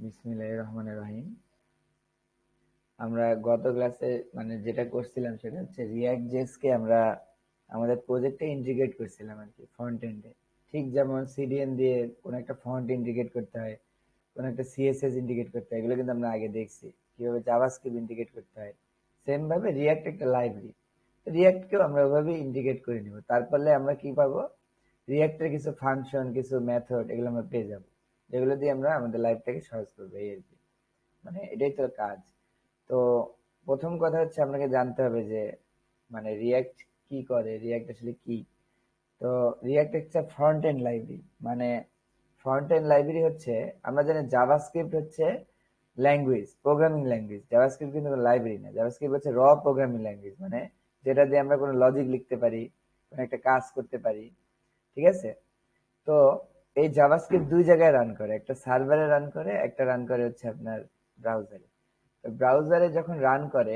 বিসমিল্লাহির রহমানির রহিম। আমরা গত ক্লাসে যেটা করছিলাম সেটা হচ্ছে রিয়াক্ট জেএস কে আমরা আমাদের প্রজেক্টে ইন্টিগ্রেট করছিলাম আর কি ফ্রন্ট এন্ডে। ঠিক যেমন সিডিএন দিয়ে কোন একটা ফন্ট ইন্টিগ্রেট করতে হয়, কোন একটা সিএসএস ইন্টিগ্রেট করতে হয়, এগুলো কিন্তু আমরা আগে দেখছি কিভাবে জাভাস্ক্রিপ্ট ইন্টিগ্রেট করতে হয়। সেম ভাবে রিয়াক্ট একটা লাইব্রেরি, রিয়াক্টকেও আমরা ওইভাবে ইন্টিগ্রেট করে নিব। তারপরে আমরা কি পাবো, রিয়াক্টের কিছু ফাংশন, কিছু মেথড, এগুলো আমরা পেয়ে যাবো, যেগুলো দিয়ে আমরা আমাদের লাইফটাকে সহজ করবো। এই আর কি, এটাই তো কাজ। তো প্রথম কথা হচ্ছে আপনাকে জানতে হবে যে রিয়াক্ট কি করে, রিয়াক্ট আসলে কি। তো রিয়াক্ট একটা front end library. Front end library হচ্ছে, আমরা জানি জাভাস্ক্রিপ্ট হচ্ছে ল্যাঙ্গুয়েজ, প্রোগ্রামিং ল্যাঙ্গুয়েজ। জাভাস্ক্রিপ্ট কিন্তু লাইব্রেরি না, জাভাস্ক্রিপ্ট হচ্ছে র প্রোগ্রামিং ল্যাঙ্গুয়েজ, যেটা দিয়ে আমরা কোনো লজিক লিখতে পারি, কোনো একটা কাজ করতে পারি। ঠিক আছে? তো এই জাভাস্ক্রিপ্ট দুই জায়গায় রান করে, একটা সার্ভারে রান করে, একটা রান করে হচ্ছে আপনার ব্রাউজারে। তো ব্রাউজারে যখন রান করে,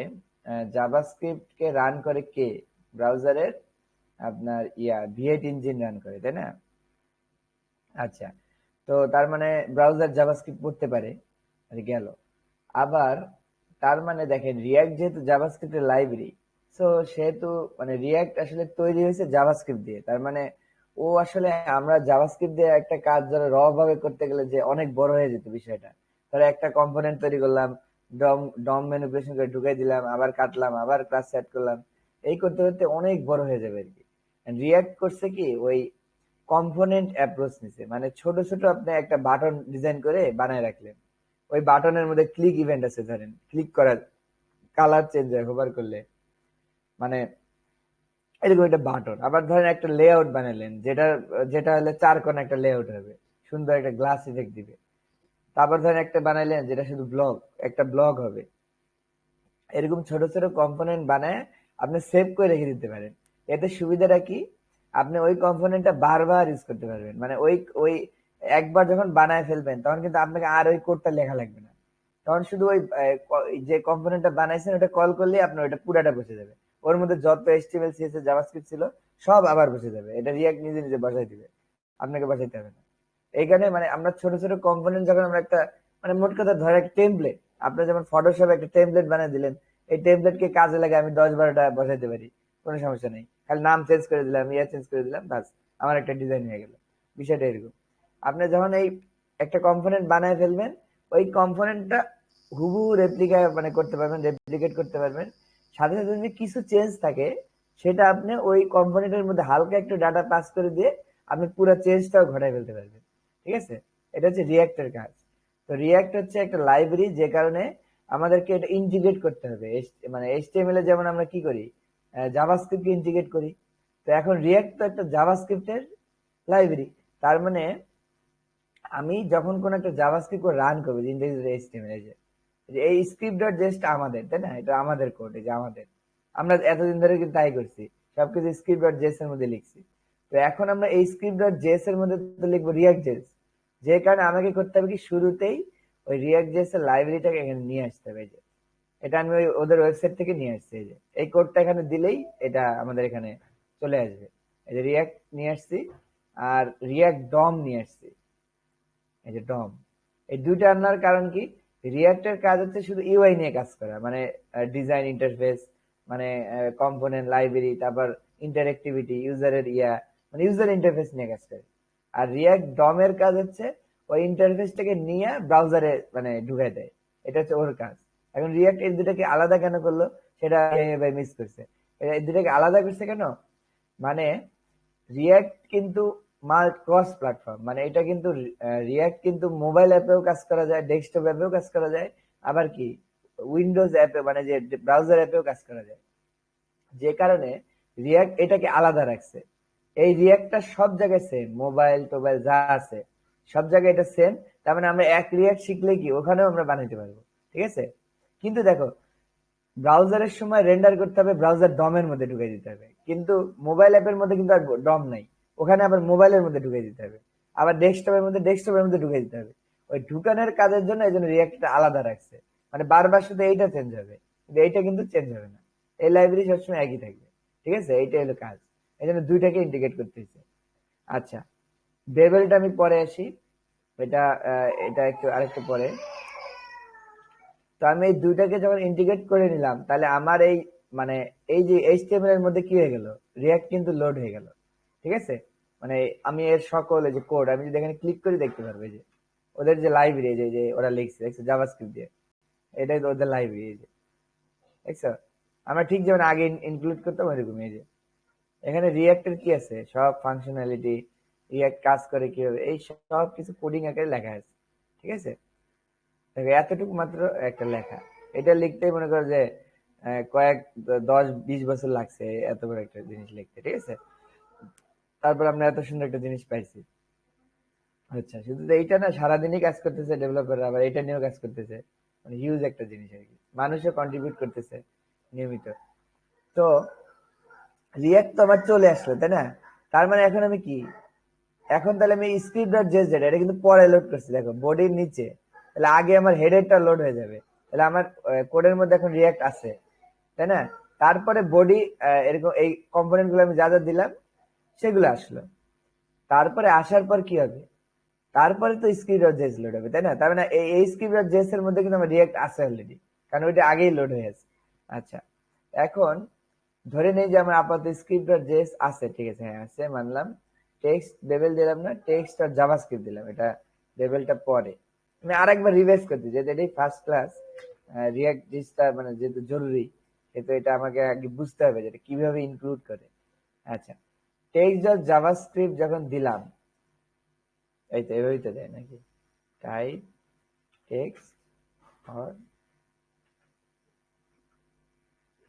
জাভাস্ক্রিপ্ট কে রান করে কে? ব্রাউজারের আপনার V8 ইঞ্জিন রান করে, তাই না? আচ্ছা, তো তার ব্রাউজার জাভাস্ক্রিপ্ট পড়তে পারে, গেল। আবার তার দেখেন, রিয়াক্ট যেহেতু জাভাস্ক্রিপ্টের লাইব্রেরি, সো সেহেতু রিয়াক্ট আসলে তৈরি হয়েছে জাভাস্ক্রিপ্ট দিয়ে। তার ও আসলে, আমরা জাভাস্ক্রিপ্ট দিয়ে একটা কাজ ধরো র ভাবে করতে গেলে যে অনেক বড় হয়ে যেত বিষয়টা। ধরো একটা কম্পোনেন্ট তৈরি করলাম, ডম ডম ম্যানিপুলেশন করে ঢুকাই দিলাম, আবার কাটলাম, আবার ক্লাস সেট করলাম, এই করতে করতে অনেক বড় হয়ে যাবে আর কি। রিয়াক্ট করছে কি, ওই কম্পোনেন্ট অ্যাপ্রোচ নিছে, ছোট ছোট আপনি একটা বাটন ডিজাইন করে বানায় রাখলেন। ওই বাটনের মধ্যে ক্লিক ইভেন্ট আছে, ধরেন ক্লিক করার কালার চেঞ্জ হয় হোভার করলে, মানে এরকম একটা বাটন। আবার ধরেন একটা লেআউট বানালেন, যেটা যেটা হলে চার কোণ একটা লেআউট হবে, সুন্দর একটা গ্লাস ইফেক্ট দিবে। তারপর ধরেন একটা বানাইলেন যেটা শুধু ব্লগ, একটা ব্লগ হবে। এরকম ছোট ছোট কম্পোনেন্ট বানায় আপনি সেভ করে রেখে দিতে পারেন। এতে সুবিধাটা কি, আপনি ওই কম্পোনেন্টটা বারবার ইউজ করতে পারবেন। ওই ওই একবার যখন বানায় ফেলবেন, তখন কিন্তু আপনাকে আর ওই কোডটা লেখা লাগবে না। তখন শুধু ওই যে কম্পোনেন্টটা বানাইছেন ওটা কল করলে আপনার ওটা পুরাটা বসে যাবে। ওর মধ্যে যত এইচটিএমএল সিএসএস জাভাস্ক্রিপ্ট ছিল সব আবার বসে যাবে। এটা রিয়াক্ট নিজে নিজে বসাই দিবে, আপনাকে বসাইতে হবে না। এইখানে আমরা ছোট ছোট কম্পোনেন্ট যখন আমরা একটা, মোট কথা ধরে একটা টেমপ্লেট, আপনি যেমন ফটোশপে একটা টেমপ্লেট বানিয়ে দিলেন, এই টেমপ্লেট কে কাজে লাগে আমি 10-12টা বসাইতে পারি, কোনো সমস্যা নেই। খালি নাম চেঞ্জ করে দিলাম, চেঞ্জ করে দিলাম, বাস আমার একটা ডিজাইন হয়ে গেল। বিষয়টা এরকম। আপনি যখন এই একটা কম্পোনেন্ট বানায় ফেলবেন, ওই কম্পোনেন্টটা হুবহু রেপ্লিকা করতে পারবেন, রেপ্লিকেট করতে পারবেন। সাথে সাথে যদি কিছু চেঞ্জ থাকে, সেটা আপনি ওই কম্পোনেন্টের মধ্যে হালকা একটু ডাটা পাস করে দিয়ে আপনি পুরো চেঞ্জটাও ঘটাই ফেলতে পারবেন। ঠিক আছে? এটা হচ্ছে রিয়াক্টের কাজ। তো রিয়াক্ট হচ্ছে একটা লাইব্রেরি, যে কারণে আমাদেরকে এটা ইন্টিগ্রেট করতে হবে। এইচটিএমএল এ যেমন আমরা কি করি, জাভাস্ক্রিপ্ট ইন্টিগ্রেট করি। তো এখন রিয়াক্ট তো একটা জাভাস্ক্রিপ্টের লাইব্রেরি। তার আমি যখন কোন একটা জাভাস্ক্রিপ্ট রান করবো, এইচটিএমএল এ, যে এই স্ক্রিপ্ট ডট জাস্ট আমাদের, তাই না? এটা আমাদের কোড, এই যে আমাদের, আমরা এতদিন ধরে কিন্তু তাই করছি, সবকিছু স্ক্রিপ্ট ডট জেএস এর মধ্যে লিখছি। তো এখন আমরা এই স্ক্রিপ্ট ডট জেএস এর মধ্যে তো লিখবো রিয়াক্ট জেএস। যে কারণে আমাকে করতে হবে কি, শুরুতেই ওই রিয়াক্ট জেএস এর লাইব্রেরিটাকে এখানে নিয়ে আসতে হবে। এই যে এটা আমি ওই ওদের ওয়েবসাইট থেকে নিয়ে আসছি, এই যে এই কোডটা এখানে দিলেই এটা আমাদের এখানে চলে আসবে। এই যে রিয়াক্ট নিয়ে আসছি, আর রিয়াক্ট ডম নিয়ে আসছি, এই যে ডম। এই দুইটা আনার কারণ কি, রিয়াক্টের কাজ হচ্ছে শুধু ইউআই নিয়ে কাজ করা, ডিজাইন ইন্টারফেস, কম্পোনেন্ট লাইব্রেরি, তারপর ইন্টারঅ্যাক্টিভিটি, ইউজারের ইউজার ইন্টারফেস নিয়ে কাজ করে। আর রিয়াক্ট ডম এর কাজ হচ্ছে ওই ইন্টারফেসটাকে নিয়ে ব্রাউজারে ঢুকাই দেয়। এটা হচ্ছে ওর কাজ। এখন রিয়াক্ট এই দুটাকে আলাদা কেন করলো, সেটা ভাই মিস করছে। এই দুটাকে আলাদা করছে কেন, মানে রিয়াক্ট কিন্তু ক্রস প্ল্যাটফর্ম, এটা কিন্তু রিয়াক্ট কিন্তু মোবাইল অ্যাপেও কাজ করা যায়, ডেস্কটপ অ্যাপেও কাজ করা যায়, আবার কি উইন্ডোজ অ্যাপে যে ব্রাউজার অ্যাপেও কাজ করা যায়। যে কারণে রিয়াক্ট এটাকে আলাদা রাখছে। এই রিয়াক্টটা সব জায়গায় সেম, মোবাইল টোবাইল যা আছে সব জায়গায় এটা সেম। তার আমরা এক রিয়াক্ট শিখলে কি ওখানেও আমরা বানাইতে পারবো। ঠিক আছে? কিন্তু দেখো, ব্রাউজারের সময় রেন্ডার করতে হবে, ব্রাউজার ডমের মধ্যে ঢুকিয়ে দিতে হবে, কিন্তু মোবাইল অ্যাপের মধ্যে কিন্তু আর ডম নাই, ওখানে আবার মোবাইলের মধ্যে ঢুকিয়ে দিতে হবে, আবার ডেস্কটপের মধ্যে ঢুকিয়ে দিতে হবে। ওই ঢুকানোর কাজের জন্য এই জন্য রিয়াক্টটা আলাদা রাখছে। বারবার শুধু এইটা চেঞ্জ হবে, কিন্তু এইটা কিন্তু চেঞ্জ হবে না। এই লাইব্রেরি সবসময় একই থাকবে। ঠিক আছে? এইটাই হলো কাজ। এই জন্য দুইটাকে ইন্টিগ্রেট করতে হচ্ছে। আচ্ছা, বেবেলটা আমি পরে আসি। এটা এটা একটু আরেকটু পরে। তো আমি এই দুইটাকে যখন ইন্টিগ্রেট করে নিলাম, তাহলে আমার এই মানে এই যে এইচটিএমএল এর মধ্যে কি হয়ে গেল, রিয়াক্ট কিন্তু লোড হয়ে গেল। ঠিক আছে, মানে আমি এর সকল যে কোড আমি যদি এখানে ক্লিক করে দেখতে পারবো, যে ওদের যে লাইব্রেরি যে ওরা লিখছে দেখছো জাভাস্ক্রিপ্ট দিয়ে, এটাই তো ওদের লাইব্রেরি। যে দেখছো আমরা ঠিক যেমন আগে ইনক্লুড করতাম ওইরকম। এই যে এখানে রিয়াক্টের কি আছে, সব ফাংশনালিটি, রিয়াক্ট কাজ করে কিভাবে, এই সব কিছু কোডিং আকারে লেখা আছে। ঠিক আছে, এতটুকু মাত্র একটা লেখা, এটা লিখতেই মনে করো যে কয়েক 10-20 বছর লাগছে এত বড় একটা জিনিস লিখতে। ঠিক আছে, তারপর আমরা এত সুন্দর একটা জিনিস পাইছি। আচ্ছা, শুধু তো এইটা না, সারাদিনই কাজ করতেছে ডেভেলপাররা, আবার এটা নিয়েও কাজ করতেছে, মানে হিউজ একটা জিনিস আর কি, মানুষও কন্ট্রিবিউট করতেছে নিয়মিত। তো রিয়াক্ট তো আবার চলে আসলো, তাই না? তার মানে এখন আমি কি, এখন তাহলে আমি স্ক্রিপ্ট ডট জেস যেটা, এটা কিন্তু পরে লোড করছি, দেখো বডির নিচে, তাহলে আগে আমার হেডারটা লোড হয়ে যাবে, তাহলে আমার কোডের মধ্যে এখন রিয়াক্ট আছে, তাই না? তারপরে বডি, এরকম এই কম্পোনেন্ট গুলো আমি যা যা দিলাম সেগুলো আসলো। তারপরে আসার পর কি হবে, তারপরে তো স্ক্রিপ্ট ডট জেস লোড হবে, তাই না? তার মানে এই স্ক্রিপ্ট ডট জেস এর মধ্যে কিন্তু আমার রিয়াক্ট আছে অলরেডি, কারণ ওইটা আগেই লোড হয়ে আছে। আচ্ছা, এখন ধরে নেই যে আমার আপাতত স্ক্রিপ্ট ডট জেএস আছে, ঠিক আছে, হ্যাঁ আছে মানলাম। টেক্সট লেভেল দিলাম না, টেক্সট আর জাভাস্ক্রিপ্ট দিলাম, এটা লেভেলটা পরে। আমি আরেকবার রিভাইজ করতে, যেহেতু এটাই ফার্স্ট ক্লাস, রিয়াক্ট জিনিসটা মানে যেহেতু জরুরি, সেহেতু এটা আমাকে আগে বুঝতে হবে যে এটা কিভাবে ইনক্লুড করে। আচ্ছা, টেক্সট ডট জাভাস্ক্রিপ্ট যখন দিলাম, এই তো এভাবেই তো দেয় নাকি, টাইপ টেক্সট আর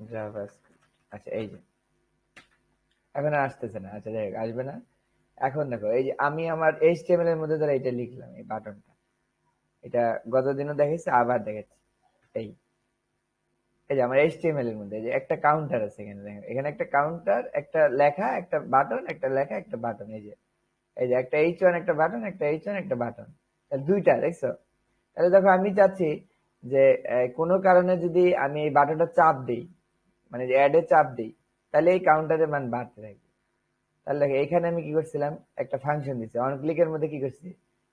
জাভাস্ক্রিপ্ট। আচ্ছা, এই যে এখন আর আসতেছে না, আচ্ছা যাই হোক, আসবে না। এখন দেখো, এই যে আমি আমার এইচটিএমএল এর মধ্যে ধরো এটা লিখলাম, এই বাটনটা, এটা গতদিনও দেখেছি, আবার দেখাচ্ছি। এই এই যে আমার এইচটিএমএল এর মধ্যে এই যে একটা কাউন্টার আছে, এখানে দেখেন, এখানে একটা কাউন্টার, একটা লেখা, একটা বাটন, একটা লেখা, একটা বাটন। এই যে একটা H1 একটা বাটন, একটা H1 একটা বাটন, দুইটা দেখছো? তাহলে দেখো আমি চাচ্ছি যে কোনো কারণে যদি আমি এই বাটনটা চাপ দিই, মানে যে অ্যাডে চাপ দিই, তাহলে এই কাউন্টারের মান বাড়তে থাকবে। তাহলে দেখো এখানে আমি কি করছিলাম, একটা ফাংশন দিচ্ছি, অন ক্লিকের মধ্যে কি করছি,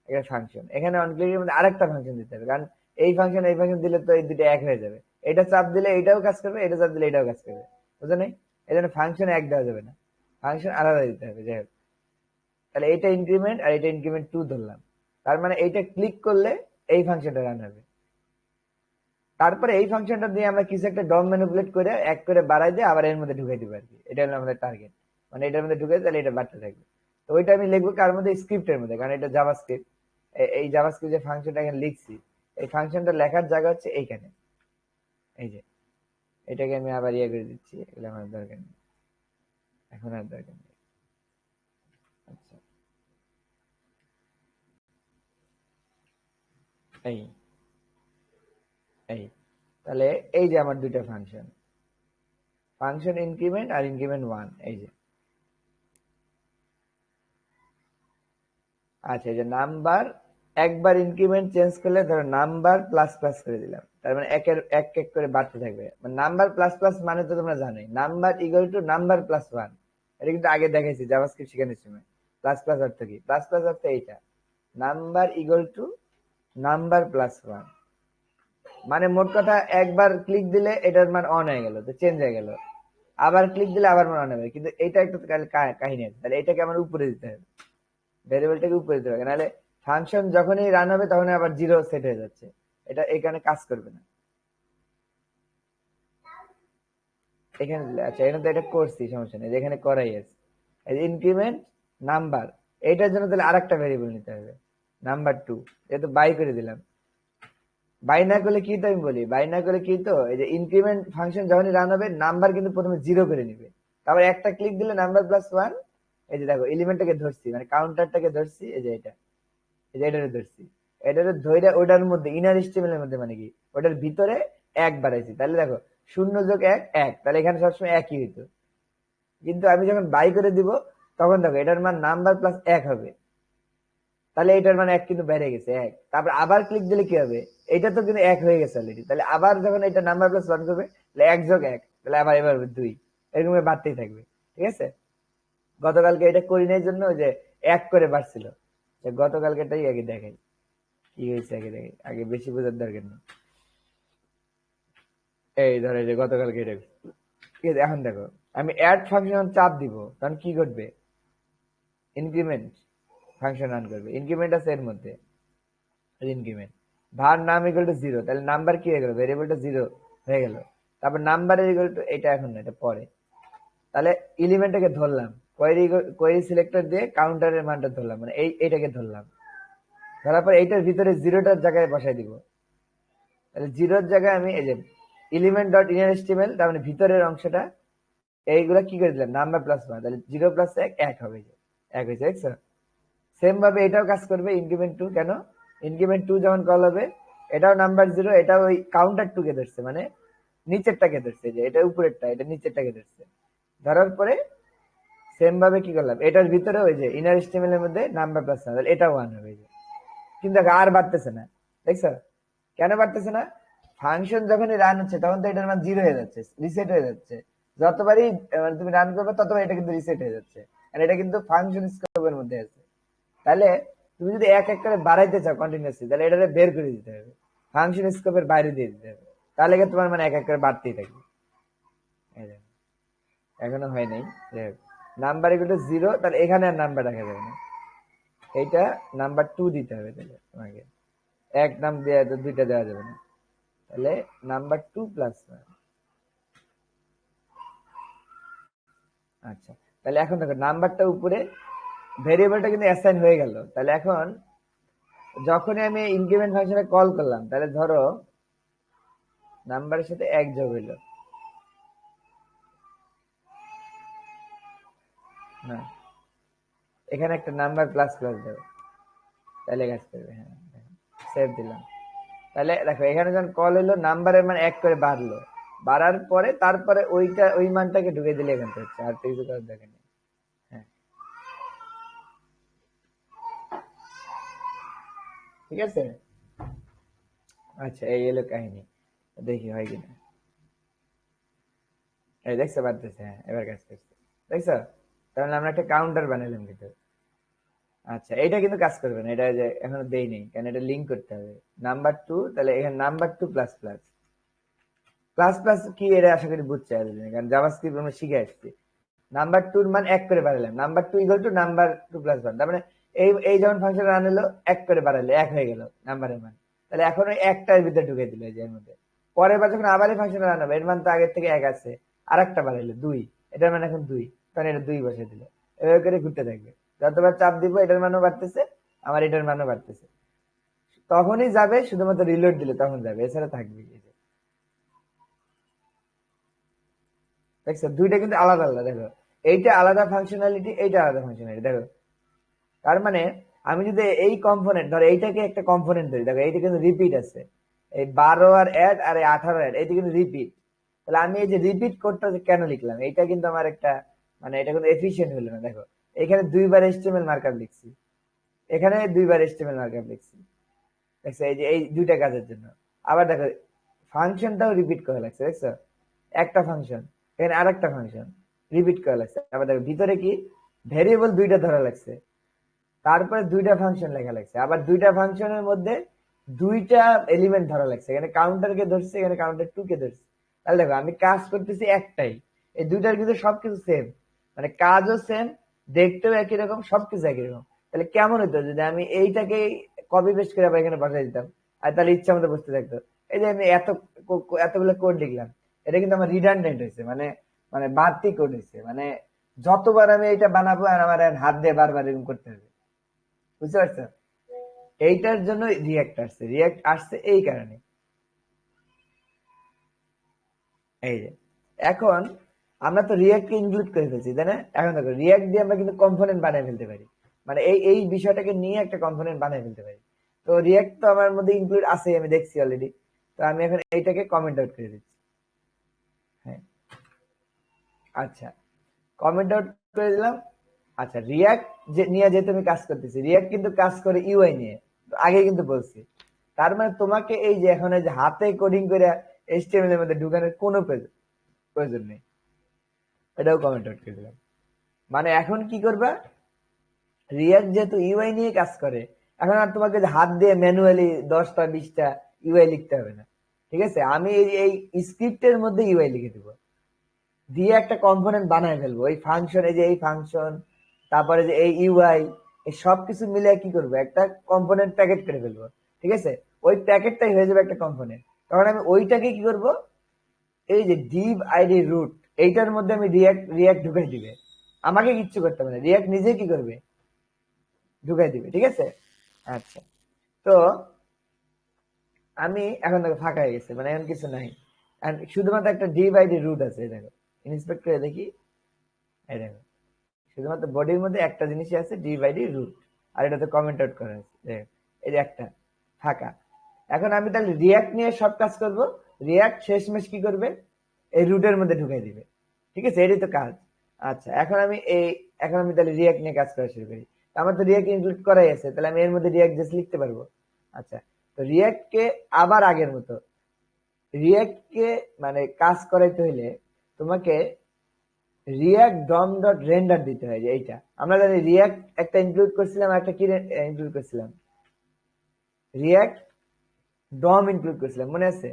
একটা ফাংশন, এখানে অন ক্লিকের মধ্যে আরেকটা ফাংশন দিতে হবে, কারণ এই ফাংশন দিলে তো এই দুটো এক হয়ে যাবে। এটা চাপ দিলে এটাও কাজ করবে, এটা চাপ দিলে এটাও কাজ করবে, বুঝো নাই? এই জন্য ফাংশন এক দেওয়া যাবে না, ফাংশন আলাদা দিতে হবে। যাই হোক, তাহলে এটা ইনক্রিমেন্ট আর এটা ইনক্রিমেন্ট 2 ধরলাম, তার মানে এইটা ক্লিক করলে এই ফাংশনটা রান হবে। তারপরে এই ফাংশনটা দিয়ে আমরা কিছু একটা ডম ম্যানিপুলেট করে এক করে বাড়াই দিয়ে আবার এর মধ্যে ঢুকাই দিব আর কি, এটা হলো আমাদের টার্গেট। মানে এটার মধ্যে ঢুকে তাহলে এটা বাড়তে থাকবে। তো ওইটা আমি লিখবো কার মধ্যে, স্ক্রিপ্টের মধ্যে, কারণ এটা জাভাস্ক্রিপ্ট। এই জাভাস্ক্রিপ্ট যে ফাংশনটা এখানে লিখছি, এই ফাংশনটা লেখার জায়গা হচ্ছে এইখানে। এই যে এটাকে আমি আবার ইয়ে করে দিচ্ছি, এগুলো আমার দরকার নেই, এখন আর দরকার নেই। আচ্ছা, এই এই তাহলে এই যে আমার দুইটা ফাংশন, ফাংশন ইনক্রিমেন্ট আর ইনক্রিমেন্ট 1, এই যে। আচ্ছা, এই যে নাম্বার, একবার ইনক্রিমেন্ট চেঞ্জ করলে ধরো নাম্বার প্লাস প্লাস করে দিলাম, তার মানে এক এক করে বাড়তে থাকবে। মানে নাম্বার প্লাস প্লাস মানে তো তোমরা জানোই, number equal to number plus 1। এটা কিন্তু আগে দেখাইছি জাভাস্ক্রিপ্ট শেখানোর সময়। প্লাস প্লাস অর্থ কি, প্লাস প্লাস অর্থ এইটা, number equal to number plus 1। মানে মোট কথা একবার ক্লিক দিলে এটার মান অন হয়ে গেল, তো চেঞ্জ হয়ে গেল, আবার ক্লিক দিলে আবার মান অন হবে, কিন্তু এটা একটু কাহিনী আছে, তাহলে এটাকে আমার উপরে দিতে হবে, ভেরিয়েবলটাকে উপরে দিতে হবে, নাহলে ফাংশন যখনই রান হবে তখন আবার জিরো সেট হয়ে যাচ্ছে, এটা এখানে কাজ করবে না। এখানে আচ্ছা, এখানে তো এটা করছি, সমস্যা নেই, এখানে করাই আছে। ইনক্রিমেন্ট নাম্বার, এইটার জন্য তাহলে আরেকটা ভেরিয়েবল নিতে হবে, নাম্বার 2, যেহেতু বাই করে দিলাম। বাই না করলে কি, তো আমি বলি বাই না করলে কি, তো এই যে ইনক্রিমেন্ট ফাংশন যখনই রান হবে নাম্বার কিন্তু প্রথমে জিরো করে নিবে, তারপর একটা ক্লিক দিলে নাম্বার প্লাস 1। এই যে দেখো এলিমেন্টটাকে ধরছি, মানে কাউন্টারটাকে ধরছি, এই যে এটা, এই যে এটারে ধরছি, এটারে ধরে ওটার মধ্যে ইনার স্টেবল এর মধ্যে, মানে কি ওটার ভিতরে এক বাড়াইছি, তাহলে দেখো 0+1 1, তাহলে এখানে সবসময় একই হইতো। কিন্তু আমি যখন বাই করে দিব তখন দেখো এটার মান নাম্বার প্লাস 1 হবে, তাহলে এটার মানে 1 কিন্তু বেড়ে গেছে 1, তারপর আবার ক্লিক দিলে কি হবে, এটা তো কিন্তু 1 হয়ে গেছে অলরেডি, তাহলে আবার যখন এটা নাম্বার প্লাস 1 করবে, তাহলে 1+1, তাহলে আবার এবার 2, এরকম বাড়তেই থাকবে। ঠিক আছে, গতকালকে এটা করি নাই জন্য ওই যে 1 করে বাড়ছিল, গতকালকে এটাই আগে দেখাই। কি হয়েছে আগে দেখি, আগে বেশি বোঝার দরকার নেই। এই ধরো যে গতকালকে এটা ঠিক আছে। এখন দেখো আমি অ্যাড ফাংশন চাপ দিব, তখন কি ঘটবে? ইনক্রিমেন্ট ফাংশন রান করবে। ইনক্রিমেন্ট আছে এর মধ্যে, ইনক্রিমেন্ট var নাম ইকুয়াল টু 0, তাহলে নাম্বার কি হয়ে গেল? ভেরিয়েবলটা 0 হয়ে গেল। তারপর নাম্বার ইকুয়াল টু এটা, এখন না, এটা পরে। তাহলে এলিমেন্টটাকে ধরলাম, কোয়েরি সিলেক্টর দিয়ে কাউন্টারের মানটা ধরলাম, মানে এইটাকে ধরলাম। ধরার পর এইটার ভিতরে জিরোটার জায়গায় বসাই দিব। তাহলে জিরোর জায়গায় আমি এই যে এলিমেন্ট ডট ইনার এস্টিমেল, তার মানে ভিতরের অংশটা, এইগুলা কি করে দিলাম? নাম্বার প্লাস 1, তাহলে 0 প্লাস 1 1 হবে, 1 হয়েছে। দেখছো? সেম ভাবে এটাও কাজ করবে, ইনক্রিমেন্ট 2। কেন? ইনক্রিমেন্ট 2 যখন কল হবে, এটাও নাম্বার 0, এটাও ওই কাউন্টার 2 কে ধরছে, মানে নিচেরটাকে ধরছে, যে এটা উপরেরটা, এটা নিচেরটাকে ধরছে। ধরার পরে সেম ভাবে কি করলাম, এটার ভিতরে ওই যে ইনার এস্টিমেল এর মধ্যে নাম্বার প্লাস 1, তাহলে এটাও 1 হবে। কিন্তু আর বাড়তেছে না, দেখছো? কেন বাড়তেছে না? ফাংশন যখনই রান হচ্ছে তখন তো এটার মান 0 হয়ে যাচ্ছে, রিসেট হয়ে যাচ্ছে। যতবারই মানে তুমি রান করবে ততবার এটা কিন্তু রিসেট হয়ে যাচ্ছে, আর এটা কিন্তু ফাংশন স্কোপের মধ্যে আছে। তাহলে তুমি যদি এক এক করে বাড়াইতে চাও কন্টিনিউসলি, তাহলে এটা বের করে দিতে হবে, ফাংশন স্কোপের বাইরে দিয়ে দিতে হবে। তাহলে কি তোমার মানে এক এক করে বাড়তেই থাকবে। এখনো হয় নাই। নাম্বার ইকুয়াল টু 0, তাহলে এখানে আর নাম্বার রাখা যাবে না, এইটা নাম্বার 2 দিতে হবে। তাহলে তোমাকে এক নাম দেওয়া, দুইটা দেওয়া যাবে না। তাহলে নাম্বার 2 প্লাস 1। আচ্ছা, তাহলে এখন দেখো নাম্বারটা উপরে, ভেরিয়েবলটা কিন্তু অ্যাসাইন হয়ে গেল। তাহলে এখন যখনই আমি ইনক্রিমেন্ট ফাংশনে কল করলাম, তাহলে ধরো নাম্বারের সাথে 1 যোগ হইলো না, এখানে একটা নাম্বার প্লাস প্লাস দেবো, তাহলে কাজ করবে। হ্যাঁ, সেভ দিলাম। তাহলে দেখো এখানে যখন কল হইলো, নাম্বারের মান 1 করে বাড়লো, বাড়ার পরে তারপরে ওই মানটাকে ঢুকে দিলে এখান থেকে হচ্ছে, আর তো কিছু করার দরকার নেই। হ্যাঁ, ঠিক আছে। আচ্ছা, এই এলো কাহিনী, দেখি হয় কিনা। এই দেখছো বাড়তেছে? হ্যাঁ, এবার কাজ করছে, দেখছো? তাহলে আমরা একটা কাউন্টার বানালাম কিন্তু। আচ্ছা, এটা কিন্তু কাজ করবে না, এটা যে এখনো দেই নেই, কারণ এটা লিঙ্ক করতে হবে নাম্বার 2। তাহলে এখানে number 2 plus plus plus plus কি, এটা আশা করি বুঝছে এতদিন, কারণ জাভাস্ক্রিপ্ট আমরা শিখে আসছি। নাম্বার 2 মান 1 করে বাড়ালাম, number 2 equal to number 2 plus 1, তার মানে এই এই যেমন ফাংশন রান হলো, 1 করে বাড়ালে 1 হয়ে গেল নাম্বারের মান। তাহলে এখন ওই একটার ভিতরে ঢুকে দিল যে এর মধ্যে। পরের বার যখন আবার এই ফাংশন রান হবে, এর মান তো আগের থেকে 1 আছে, আর একটা বাড়াইলো 2, এটার মান এখন 2, কারণ এটা 2 বসে দিল। এভাবে করে ঘুরতে থাকবে, যতবার চাপ দিব এটার মানও বাড়তেছে, আমার এটার মানও বাড়তেছে। তখনই যাবে, শুধুমাত্র রিলোড দিলে তখন যাবে, এছাড়া থাকবে। দেখছো, দুইটা কিন্তু আলাদা আলাদা। দেখো, এইটা আলাদা ফাংশনালিটি, এইটা আলাদা ফাংশনালিটি। দেখো, তার মানে আমি যদি এই কম্পোনেন্ট ধরো, এইটাকে একটা কম্পোনেন্ট ধরি, দেখো এইটা কিন্তু রিপিট আছে, এই 12 আর অ্যাড আর এই 18 অ্যাড, এইটা কিন্তু রিপিট। তাহলে আমি এই যে রিপিট কোডটা কেন লিখলাম, এইটা কিন্তু আমার একটা মানে এটা কিন্তু এফিশিয়েন্ট হলো না। দেখো, এখানে 2 বার HTML মার্কআপ লিখছি, এখানে 2 বার HTML মার্কআপ লিখছি। দেখছো, এই যে এই দুইটা কাজের জন্য। আবার দেখো, ফাংশনটাও রিপিট করা লাগছে, দেখছো? একটা ফাংশন, এখানে আরেকটা ফাংশন রিপিট করা লাগছে। আবার দেখো ভিতরে কি, ভেরিয়েবল 2টা ধরা লাগছে, তারপরে 2টা ফাংশন লেখা লাগছে, আবার 2টা ফাংশনের মধ্যে 2টা এলিমেন্ট ধরা লাগছে, এখানে কাউন্টার কে ধরছে, এখানে কাউন্টার 2 কে ধরছে। তাহলে দেখো আমি কাজ করতেছি একটাই, এই দুইটার কিন্তু সবকিছু সেম, মানে কাজও সেম, দেখতেও একই রকম, সবকিছু একই রকম। তাহলে কেমন হতো যদি আমি এইটাকে কপি পেস্ট করে আবার এখানে বসাই দিতাম, আর তাহলে ইচ্ছা মতো বসতে থাকতো। এই যে আমি এতগুলো কোড লিখলাম, এটা কিন্তু আমার রিডান্ডেন্ট হয়েছে, মানে মানে বাড়তি কোড হয়েছে, মানে যতবার আমি এটা বানাবো আর আমার হাত দিয়ে বারবার এরকম করতে হবে। বুঝতে পারছো? এইটার জন্য রিয়াক্ট আসছে, রিয়াক্ট আসছে এই কারণে। এই যে এখন আমরা তো রিয়াক্টকে ইনক্লুড করে ফেলছি, তাই না? এখন দেখো, রিয়াক্ট দিয়ে আমরা কিন্তু কম্পোনেন্ট বানিয়ে ফেলতে পারি, মানে এই এই বিষয়টাকে নিয়ে একটা কম্পোনেন্ট বানিয়ে ফেলতে পারি। তো রিয়াক্ট তো আমার মধ্যে ইনক্লুড আছে, আমি দেখছি অলরেডি। তো আমি এখন এইটাকে কমেন্ট আউট করে দিচ্ছি। হ্যাঁ, আচ্ছা, কমেন্ট আউট করে দিলাম। আচ্ছা, রিয়াক্ট যে নিয়ে যেহেতু আমি কাজ করতেছি, রিয়াক্ট কিন্তু কাজ করে ইউআই নিয়ে, আগে কিন্তু বলছি। তার মানে তোমাকে এই যে এখন এই যে হাতে কোডিং করে এইচটিএমএল এর মধ্যে ঢুকানোর কোনো প্রয়োজন নেই। এটাও কমেন্ট আউট করে দিলাম। মানে এখন কি করবা, রিয়াক্ট যেহেতু ইউআই নিয়ে কাজ করে, এখন আর তোমাকে যে হাত দিয়ে ম্যানুয়ালি 10টা 20টা ইউআই লিখতে হবে না, ঠিক আছে? আমি এই স্ক্রিপ্টের মধ্যে ইউআই লিখে দিব, দিয়ে একটা কম্পোনেন্ট বানায় ফেলবো। এই ফাংশন, এই যে এই ফাংশন, তারপরে যে এই ইউআই, এই সবকিছু মিলে কি করবো, একটা কম্পোনেন্ট প্যাকেট করে ফেলবো, ঠিক আছে? ওই প্যাকেটটাই হয়ে যাবে একটা কম্পোনেন্ট। তখন আমি ওইটাকে কি করব, এই যে div id root, এইটার মধ্যে আমি রিয়াক্ট ঢুকাই দিবে, আমাকে কিচ্ছু করতে হবে না, রিয়াক্ট নিজে কি করবে, ঢুকাই দিবে, ঠিক আছে? আচ্ছা, তো আমি এখন দেখো ফাঁকা হয়ে গেছে, মানে এখন কিছু নাই, শুধুমাত্র একটা div id root আছে। দেখো ইন্সপেক্ট করে দেখি, এই দেখো শুধুমাত্র বডির মধ্যে একটা জিনিসই আছে, div id root, আর এটাতে কমেন্ট আউট করা আছে, এই যে একটা ফাঁকা। এখন আমি তাহলে রিয়াক্ট নিয়ে সব কাজ করব, রিয়াক্ট শেষমেশ কি করবে, এই রুটের মধ্যে ঢুকাই দিবে, ঠিক আছে? এটাই তো কাজ। আচ্ছা, এখন আমি তাহলে রিয়াক্ট নিয়ে কাজ করা শুরু করি। আমার তো রিয়াক্ট ইনক্লুড করাই আছে, তাহলে আমি এর মধ্যে রিয়াক্ট জাস্ট লিখতে পারবো। আচ্ছা, তো রিয়াক্ট কে আবার আগের মতো, রিয়াক্ট কে মানে কাজ করাইতে হইলে তোমাকে রিয়াক্ট ডম ডট রেন্ডার দিতে হয়, যে এইটা আমরা জানি রিয়াক্ট একটা ইনক্লুড করছিলাম, একটা কি ইনক্লুড করছিলাম, রিয়াক্ট ডম ইনক্লুড করছিলাম, মনে আছে?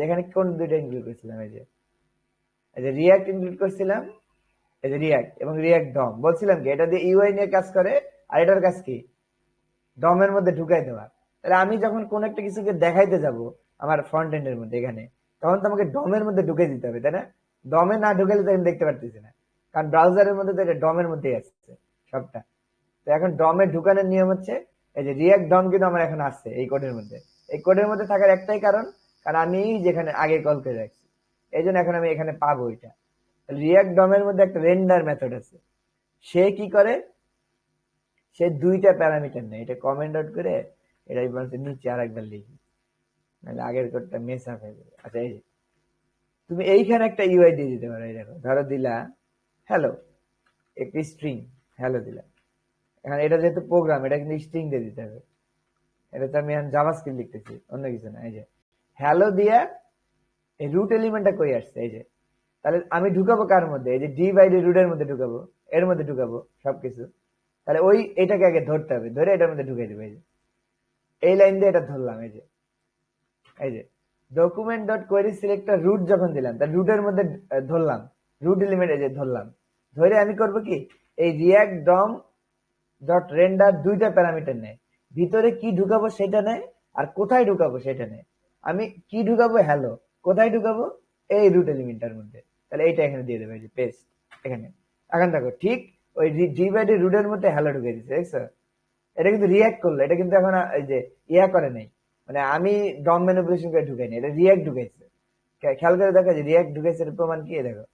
এখানে কোন দুইটা ইনক্লুড করছিলাম, এই যে রিয়াক্ট ইনক্লুড করছিলাম, এই যে রিয়াক্ট এবং রিয়াক্ট ডম, বলছিলাম কি এটা দিয়ে ইউআই নিয়ে কাজ করে, আর এটার কাজ কি, ডমের মধ্যে ঢুকাই দেওয়া। তাহলে আমি যখন কোন একটা কিছুকে দেখাইতে যাব আমার ফ্রন্ট এন্ডের মধ্যে এখানে, তখন তো আমাকে ডমের মধ্যে ঢুকে দিতে হবে, তাই না? ডমে না ঢুকালে তো আমি দেখতে পারতেছি না, কারণ ব্রাউজারের মধ্যে তো এটা ডমের মধ্যেই আসছে সবটা। তো এখন ডমে ঢুকানোর নিয়ম হচ্ছে, এই যে রিয়াক্ট ডম কিন্তু আমার এখন আসছে এই কোডের মধ্যে। এই কোডের মধ্যে থাকার একটাই কারণ, কারণ আমি যেখানে আগে কল করে রাখছি, এই জন্য এখন আমি এখানে পাবো এটা। রিয়াক্ট ডমের মধ্যে একটা রেন্ডার মেথড আছে, সে কি করে, সে দুইটা প্যারামিটার নেই, এটা কমেন্ট আউট করে এটা নিচে আর একবার লিখি, নাহলে আগের কোডটা মেস আপ হয়ে যাবে। আচ্ছা, এই যে তুমি এইখানে একটা ইউআই দিয়ে দিতে পারো, এই দেখো ধরো দিলা হ্যালো, একটি স্ট্রিং হ্যালো দিলা। এখন এটা যেহেতু প্রোগ্রাম, এটা কিন্তু স্ট্রিং দিয়ে দিতে হবে, এটা তো আমি জাভাস্ক্রিপ্ট লিখতেছি, অন্য কিছু না। এই যে হ্যালো দিয়া এই রুট এলিমেন্টটা কই আসছে, এই যে তাহলে আমি ঢুকাবো কার মধ্যে, এই যে div id রুটের মধ্যে ঢুকাবো, এর মধ্যে ঢুকাবো সবকিছু। তাহলে ওই এটাকে আগে ধরতে হবে, ধরে এটার মধ্যে ঢুকে দেবো। এই যে এই লাইন দিয়ে এটা ধরলাম, এই যে document dot query selector root যখন দিলাম, তার রুটের মধ্যে ধরলাম, রুট এলিমেন্ট এই যে ধরলাম, ধরে আমি করব কি, এই রিয়াক্ট ডম ডট রেন্ডার দুইটা প্যারামিটার নেয়, ভিতরে কি ঢুকাবো সেটা নেয়, আর কোথায় ঢুকাবো সেটা নেয়। আমি কি ঢুকাবো, হ্যালো, কোথায় ঢুকাবো, এই রুট এলিমেন্টটার মধ্যে, তাহলে এইটা এখানে দিয়ে দেবে, যে পেস্ট এখানে। এখন দেখো ঠিক ওই ডিভাইডেড রুটের মধ্যে হ্যালো ঢুকে দিচ্ছে, দেখছো? এটা কিন্তু রিয়াক্ট করলো, এটা কিন্তু এখন এই যে ইয়া করে নাই, মানে আমি ডম ম্যানিপুলেশন করে ঢুকাইনি, এটা রিয়াক্ট ঢুকাইছে। খেয়াল করে দেখো যে রিয়াক্ট ঢুকাইছে, এর প্রমাণ কি, দেখো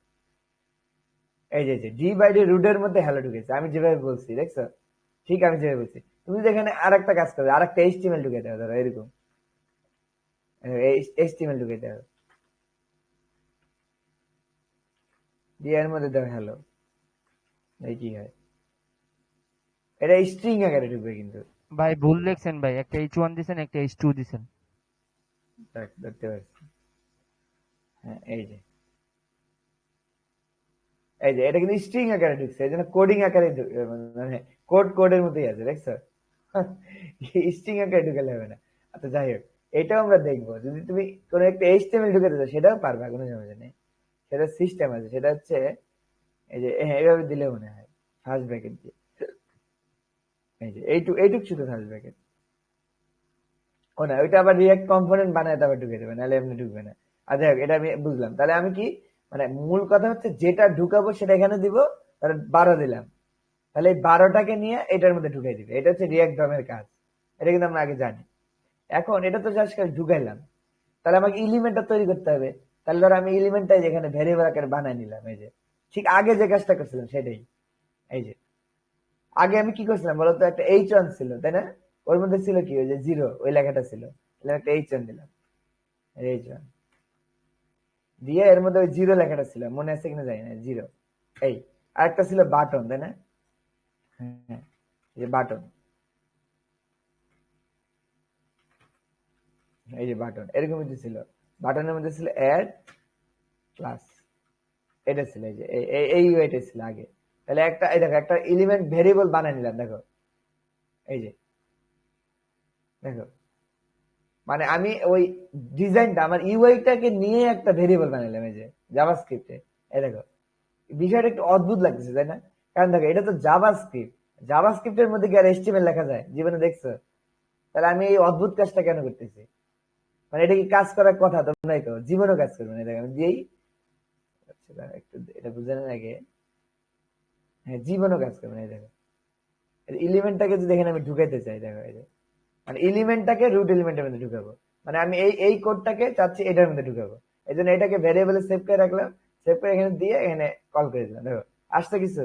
এই যে ডিভাইডেড রুটের মধ্যে হ্যালো ঢুকেছে, আমি যেভাবে বলছি, দেখছো? ঠিক আমি যেভাবে বলছি। তুমি যদি এখানে আর একটা কাজ করবে, আর একটা এইচটিএমএল ঢুকে দেবে, ধরো এরকম এইচটিএমএল ঢুকে দেবে, দিয়ে এর মধ্যে দেবে হ্যালো, এই কি হয়, এটা স্ট্রিং আকারে ঢুকবে কিন্তু। ভাই ভুল লিখছেন ভাই, একটা H1 দিছেন, একটা H2 দিছেন। দেখতে পাচ্ছি, হ্যাঁ এই যে এটা কিন্তু স্ট্রিং আকারে ঢুকছে, এই জন্য কোডিং আকারে মানে কোডের মধ্যেই আছে, দেখছো? স্ট্রিং আকারে ঢুকালে হবে না। আচ্ছা যাই হোক, এটাও আমরা দেখবো, যদি তুমি কোনো একটা এইচটিএমএল ঢুকে দিতে সেটাও পারবা, কোনো সমস্যা নেই। সেটা সিস্টেম আছে, সেটা হচ্ছে এই যে হ্যাঁ, এইভাবে দিলে মনে হয় ফার্স্ট ব্র্যাকেট দিয়ে, এই যে এইটুক শুধু ফার্স্ট ব্র্যাকেট, ও না, ওইটা আবার রিয়াক্ট কম্পোনেন্ট বানায় তারপর ঢুকে দেবে, নাহলে এমনি ঢুকবে না। আর যাই হোক, এটা আমি বুঝলাম। তাহলে আমি কি, মানে মূল কথা হচ্ছে যেটা ঢুকাবো সেটা এখানে দিব, তাহলে 12 দিলাম, তাহলে এই 12টাকে নিয়ে এটার মধ্যে ঢুকাই দিবে, এটা হচ্ছে রিয়াক্ট ডমের কাজ। এটা কিন্তু আমরা আগে জানি। এখন এটা তো জাস্ট ঢুকাইলাম, তাহলে আমাকে এলিমেন্টটা তৈরি করতে হবে। তাহলে ধরো আমি এলিমেন্টটাই যেখানে ভেরিয়েবল আকারে বানাই নিলাম, এই যে ঠিক আগে যে কাজটা করছিলাম সেটাই। এই যে আগে আমি কি করছিলাম বলতো, একটা H1 ছিল তাই না, ওর মধ্যে ছিল কি, ওই যে জিরো, ওই লেখাটা ছিল, তাহলে একটা H1 দিলাম, H1 দিয়ে এর মধ্যে ওই জিরো লেখাটা ছিল, মনে আছে কিনা জানি না, জিরো। এই আরেকটা ছিল বাটন, তাই না? হ্যাঁ, এই যে বাটন, এই যে বাটন এরকম কিছু ছিল। বাটনের মধ্যে ছিল অ্যাড ক্লাস, এটা ছিল এই যে এই ইউআইটা ছিল আগে। তাহলে একটা এই দেখো একটা এলিমেন্ট ভেরিয়েবল বানাই নিলাম, দেখো এই যে দেখো, মানে আমি ওই ডিজাইনটা আমার ইউআইটাকে নিয়ে একটা ভেরিয়েবল বানালাম এই যে জাভাস্ক্রিপ্টে। এই দেখো, বিষয়টা একটু অদ্ভুত লাগতেছে তাই না? কারণ দেখো, এটা তো জাভাস্ক্রিপ্ট, জাভাস্ক্রিপ্টের মধ্যে কি আর এইচটিএমএল লেখা যায় জীবনে দেখছো? তাহলে আমি এই অদ্ভুত কাজটা কেন করতেছি? মানে এটা কি কাজ করার কথা? তোমরাই তো জীবনেও কাজ করবে না। দেখো আমি দিয়েই, আচ্ছা, দাঁড়াও, একটু এটা বুঝানোর আগে, হ্যাঁ জীবনেও কাজ করবে না। এই দেখো, এলিমেন্টটাকে যদি এখানে আমি ঢুকাইতে চাই, দেখো এই যে, মানে এলিমেন্টটাকে রুট এলিমেন্টের মধ্যে ঢুকাবো, মানে আমি এই এই কোডটাকে চাচ্ছি এটার মধ্যে ঢুকাবো। এই জন্য এটাকে ভ্যারিয়েবলে সেভ করে রাখলাম, সেভ করে এখানে দিয়ে এখানে কল করে দিলাম। দেখো আসছে কিছু?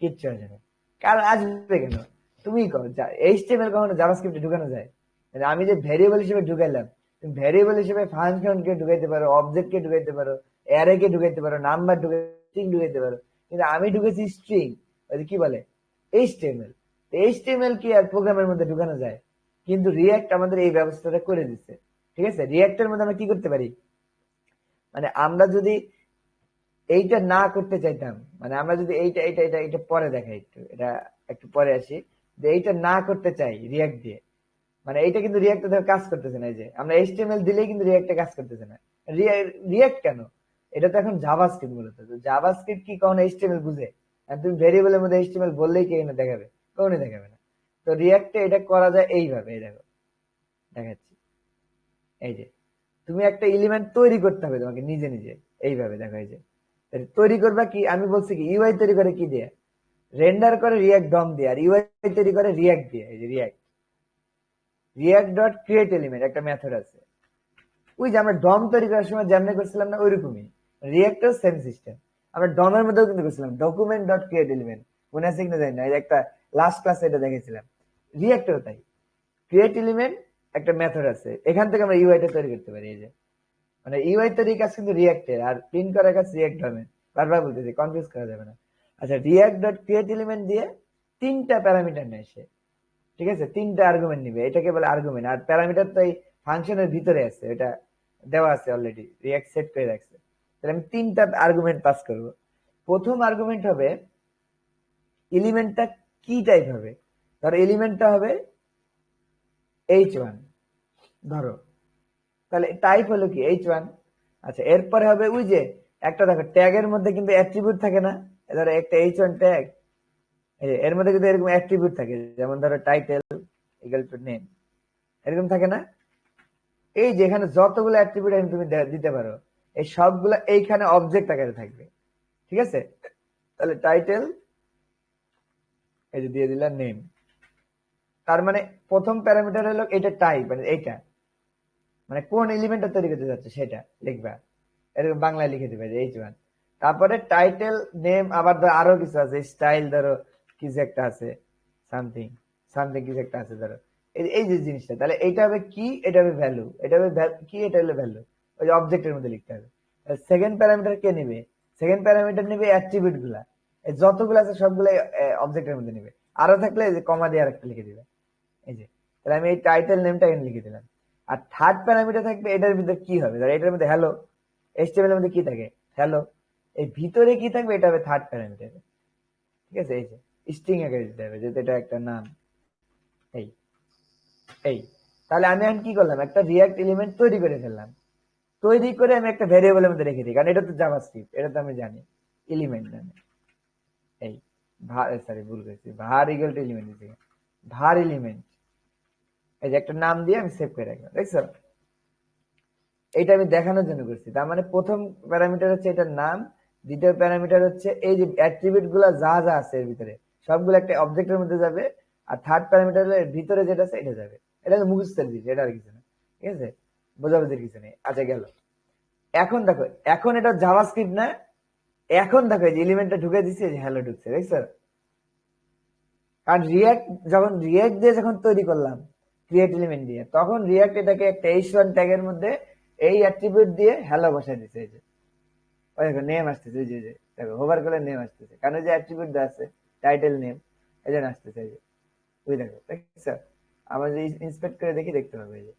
কিচ্ছু আসে না। কার আসবে কেন? তুমি কো, এইচটিএমএল কখনো জাভাস্ক্রিপ্টে ঢুকানো যায়? মানে আমি যে ভ্যারিয়েবল হিসেবে ঢুকাইলাম, তুমি ভ্যারিয়েবল হিসেবে ফাংশন কে ঢুকাইতে পারো, অবজেক্ট কে ঢুকাইতে পারো, অ্যারে কে ঢুকাইতে পারো, নাম্বার স্ট্রিং ঢুকাইতে পারো, কিন্তু আমি ঢুকেছি স্ট্রিং, ওই যে কি বলে এইচটিএমএল। এইচটিএমএল কি আর প্রোগ্রামের মধ্যে ঢুকানো যায়? কিন্তু রিয়াক্ট আমাদের এই ব্যবস্থাটা করে দিচ্ছে। ঠিক আছে, রিয়াক্টের মধ্যে আমরা কি করতে পারি, মানে আমরা যদি এইটা না করতে চাইতাম, মানে আমরা যদি এইটা এইটা এটা এটা পরে দেখাই, একটু এটা একটু পরে আসি, যে এইটা না করতে চাই রিয়াক্ট দিয়ে, মানে এইটা কিন্তু রিয়াক্টে দেখো কাজ করতেছে না। এই যে আমরা এইচটিএমএল দিলেই কিন্তু রিয়াক্টে কাজ করতেছে না। রিয়াক্ট কেন? এটা তো এখন জাভাস্ক্রিপ্ট মূলত। তো জাভাস্ক্রিপ্ট কি কখনো এইচটিএমএল বুঝে? আর তুমি ভেরিয়েবলের মধ্যে এইচটিএমএল বললেই কি এখানে দেখাবে? কখনোই দেখাবে না। তো রিয়াক্টে এটা করা যায় এইভাবে, এই দেখো দেখাচ্ছি। এই যে তুমি একটা এলিমেন্ট তৈরি করতে হবে তোমাকে নিজে নিজে, এইভাবে দেখো। এই যে তৈরি করবা কি, আমি বলছি কি ইউআই তৈরি করে কি দিয়ে, রেন্ডার করে রিয়াক্ট ডম দিয়ে, আর ইউআই তৈরি করে রিয়াক্ট দিয়ে। এই যে react, react dot create element একটা মেথড আছে, ওই যে আমরা ডম তৈরি করার সময় যেমন করছিলাম না, ওইরকমই রিয়াক্টর সেম সিস্টেম। আমরা ডমের মধ্যেও কিন্তু করছিলাম ডকুমেন্ট ডট ক্রিয়েট এলিমেন্ট, মনে আছে কিনা জানি না, একটা লাস্ট ক্লাসে এটা দেখেছিলাম। রিয়াক্টর তাই, ক্রিয়েট এলিমেন্ট একটা মেথড আছে, এখান থেকে আমরা ইউআইটা তৈরি করতে পারি। এই যে মানে ইউআই তৈরির কাজ কিন্তু রিয়াক্টের, আর প্রিন্ট করার কাজ রিয়াক্ট ডমের। বারবার বলতেছি, কনফিউজ করা যাবে না। আচ্ছা, রিয়াক্ট ডট ক্রিয়েট এলিমেন্ট দিয়ে তিনটা প্যারামিটার নেয় সে। ঠিক আছে, তিনটা আর্গুমেন্ট নিবে, এটাকে বলে আর্গুমেন্ট। আর প্যারামিটার তো এই ফাংশনের ভিতরে আছে, এটা দেওয়া আছে অলরেডি, রিয়াক্ট সেট করে রাখছে। তাহলে আমি তিনটা আর্গুমেন্ট পাস করব। প্রথম আর্গুমেন্ট হবে এলিমেন্টটা কি টাইপ হবে, ধরো এলিমেন্টটা হবে h1 ধরো, তাহলে টাইপ হলো কি h1। আচ্ছা, এরপরে হবে ওই যে একটা দেখো ট্যাগের মধ্যে কিন্তু অ্যাট্রিবিউট থাকে না, ধরো একটা h1 ট্যাগ, এর মধ্যে কিন্তু এরকম অ্যাট্রিবিউট থাকে, যেমন ধরো টাইটেল ইকুয়াল টু নেম, এরকম থাকে না? এই যে এখানে যতগুলো অ্যাট্রিবিউট তুমি দিতে পারো, এই সবগুলো এইখানে অবজেক্ট আকারে থাকবে। ঠিক আছে, তাহলে টাইটেল, এই যে দিয়ে দিলাম নেম। তার মানে প্রথম প্যারামিটার হলো এটা টাইপ, মানে এইটা মানে কোন এলিমেন্টটা তৈরি করতে যাচ্ছে সেটা লিখবা, এরকম বাংলায় লিখে দিবে যে h1। তারপরে টাইটেল নেম, আবার ধরো আরো কিছু আছে, স্টাইল ধরো কিছু একটা আছে, সামথিং সামথিং কিছু একটা আছে ধরো, এই যে জিনিসটা, তাহলে এইটা হবে কি, এটা হবে ভ্যালু, এটা হবে কি, এটা হলো ভ্যালু, ওই যে অবজেক্টের মধ্যে লিখতে হবে। সেকেন্ড প্যারামিটার কে নিবে? সেকেন্ড প্যারামিটার নিবে অ্যাট্রিবিউট গুলা, যতগুলো আছে সবগুলো অবজেক্টের মধ্যে নিবে। আরো থাকলে যে কমা দিয়ে আরেকটা লিখে দিবে। এই যে তাহলে আমি এই টাইটেল নেমটা এখানে লিখে দিলাম। আর থার্ড প্যারামিটার থাকবে, এটার ভিতরে কি হবে, ধর এটার মধ্যে হ্যালো, এইচটিএমএল এর মধ্যে কি থাকে, হ্যালো, এই ভিতরে কি থাকবে, এটা হবে থার্ড প্যারামিটার। ঠিক আছে, এই যে স্ট্রিং আকারে দিতে হবে, যেহেতু এটা একটা নাম। এই এই তাহলে আমি এখন কি করলাম, একটা রিয়াক্ট এলিমেন্ট তৈরি করে ফেললাম। তৈরি করে আমি একটা ভ্যারিয়েবলের মধ্যে রেখে দিই, কারণ এটা তো জাভাস্ক্রিপ্ট, এটা তো আমি জানি এলিমেন্ট নামে। এই ভার, সরি ভুল করেছি, ভার ইকুয়াল টু এলিমেন্ট দিচ্ছি, ভার এলিমেন্ট। এই যে একটা নাম দিয়ে আমি সেভ করে রাখলাম, দেখছো? এটা আমি দেখানোর জন্য করছি। তার মানে প্রথম প্যারামিটার হচ্ছে এটার নাম, দ্বিতীয় প্যারামিটার হচ্ছে এই যে অ্যাট্রিবিউট গুলা যা যা আছে এর ভিতরে সবগুলো একটা অবজেক্টের মধ্যে যাবে, আর থার্ড প্যারামিটারের ভিতরে যেটা আছে এটা যাবে। এটা হচ্ছে মুখস্থের দিচ্ছে, এটা আর কিছু না। ঠিক আছে, বোঝাবুঝির কিছু নেই। আচ্ছা গেল। এখন দেখো, এখন এটা জাভাস্ক্রিপ্ট না, এখন দেখো এই যে এলিমেন্টটা ঢুকে দিচ্ছে, যে হ্যালো ঢুকছে, দেখছো? কারণ রিয়াক্ট, যখন রিয়াক্ট দিয়ে যখন তৈরি করলাম ক্রিয়েট এলিমেন্ট দিয়ে, তখন রিয়াক্ট এটাকে একটা h1 ট্যাগের মধ্যে এই অ্যাট্রিবিউট দিয়ে হ্যালো বসাই দিচ্ছে। এই যে ওই দেখো নেম আসতেছে, ওই যে দেখো হোভার করলে নেম আসতেছে, কারণ যে অ্যাট্রিবিউট দেওয়া আছে টাইটেল নেম, এই জন্য আসতেছে। এই যে ওই দেখো, দেখছো? আমরা যদি ইন্সপেক্ট করে দেখি দেখতে পাবো, এই যে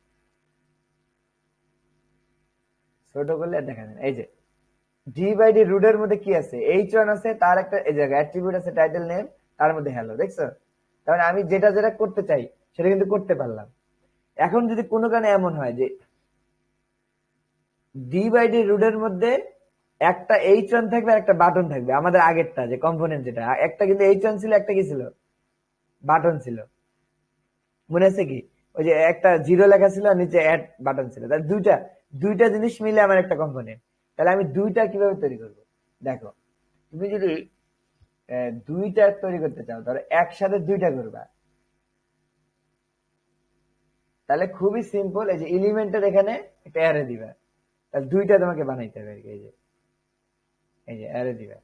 ছোট করলে আর দেখা যায় না। এই যে ডি বাই ডি রুটের মধ্যে কি আছে, h1 আছে, তার একটা এই জায়গায় অ্যাট্রিবিউট আছে টাইটেল নেম, তার মধ্যে হ্যালো, দেখছো? তার মানে আমি যেটা যেটা করতে চাই সেটা কিন্তু করতে পারলাম। এখন যদি কোনো কারণে এমন হয় যে ডি বাই ডি রুটের মধ্যে একটা H1 থাকবে আর একটা বাটন থাকবে, আমাদের আগেরটা যে কম্পোনেন্ট যেটা, একটা কিন্তু H1 ছিল, একটা কি ছিল, বাটন ছিল, মনে আছে কি? ওই যে একটা জিরো লেখা ছিল আর নিচে অ্যাড বাটন ছিল, তাহলে দুইটা দুইটা জিনিস মিলে আমার একটা কম্পোনেন্ট। তাহলে আমি দুইটা কিভাবে তৈরি করব? দেখো, তুমি যদি দুইটা তৈরি করতে চাও, ধরো একসাথে দুইটা করবা, তাহলে খুবই সিম্পল। এই যে এলিমেন্টের এখানে একটা অ্যারে দিবা, তাহলে দুইটা তোমাকে বানাইতে হবে আর কি। এই যে অ্যারে দিবা,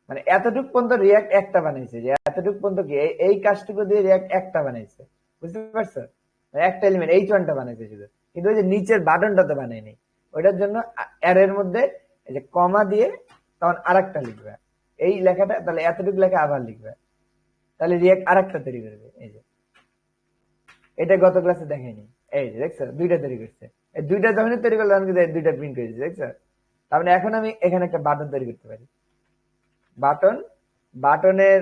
মানে এতটুক পর্যন্ত রিয়াক্ট একটা বানাইছে, যে এতটুক পর্যন্ত কি এই কাজটুকু দিয়ে রিয়াক্ট একটা বানাইছে, বুঝতে পারছো? মানে একটা এলিমেন্ট H1টা বানাইছে শুধু, কিন্তু ওই যে নিচের বাটনটা তো বানায়নি। ওইটার জন্য অ্যারের মধ্যে এই যে কমা দিয়ে তখন আরেকটা লিখবে, এই লেখাটা, তাহলে এতটুকু লেখা আবার লিখবে, তাহলে রিয়াক্ট আরেকটা তৈরি করবে। এই যে এটা গত ক্লাসে দেখাইনি, এই যে দেখছো দুইটা তৈরি করছে। এই দুইটা যখনই তৈরি করলাম কিন্তু এই দুইটা প্রিন্ট করেছি, দেখছো? তার মানে এখন আমি এখানে একটা বাটন তৈরি করতে পারি। বাটন, বাটনের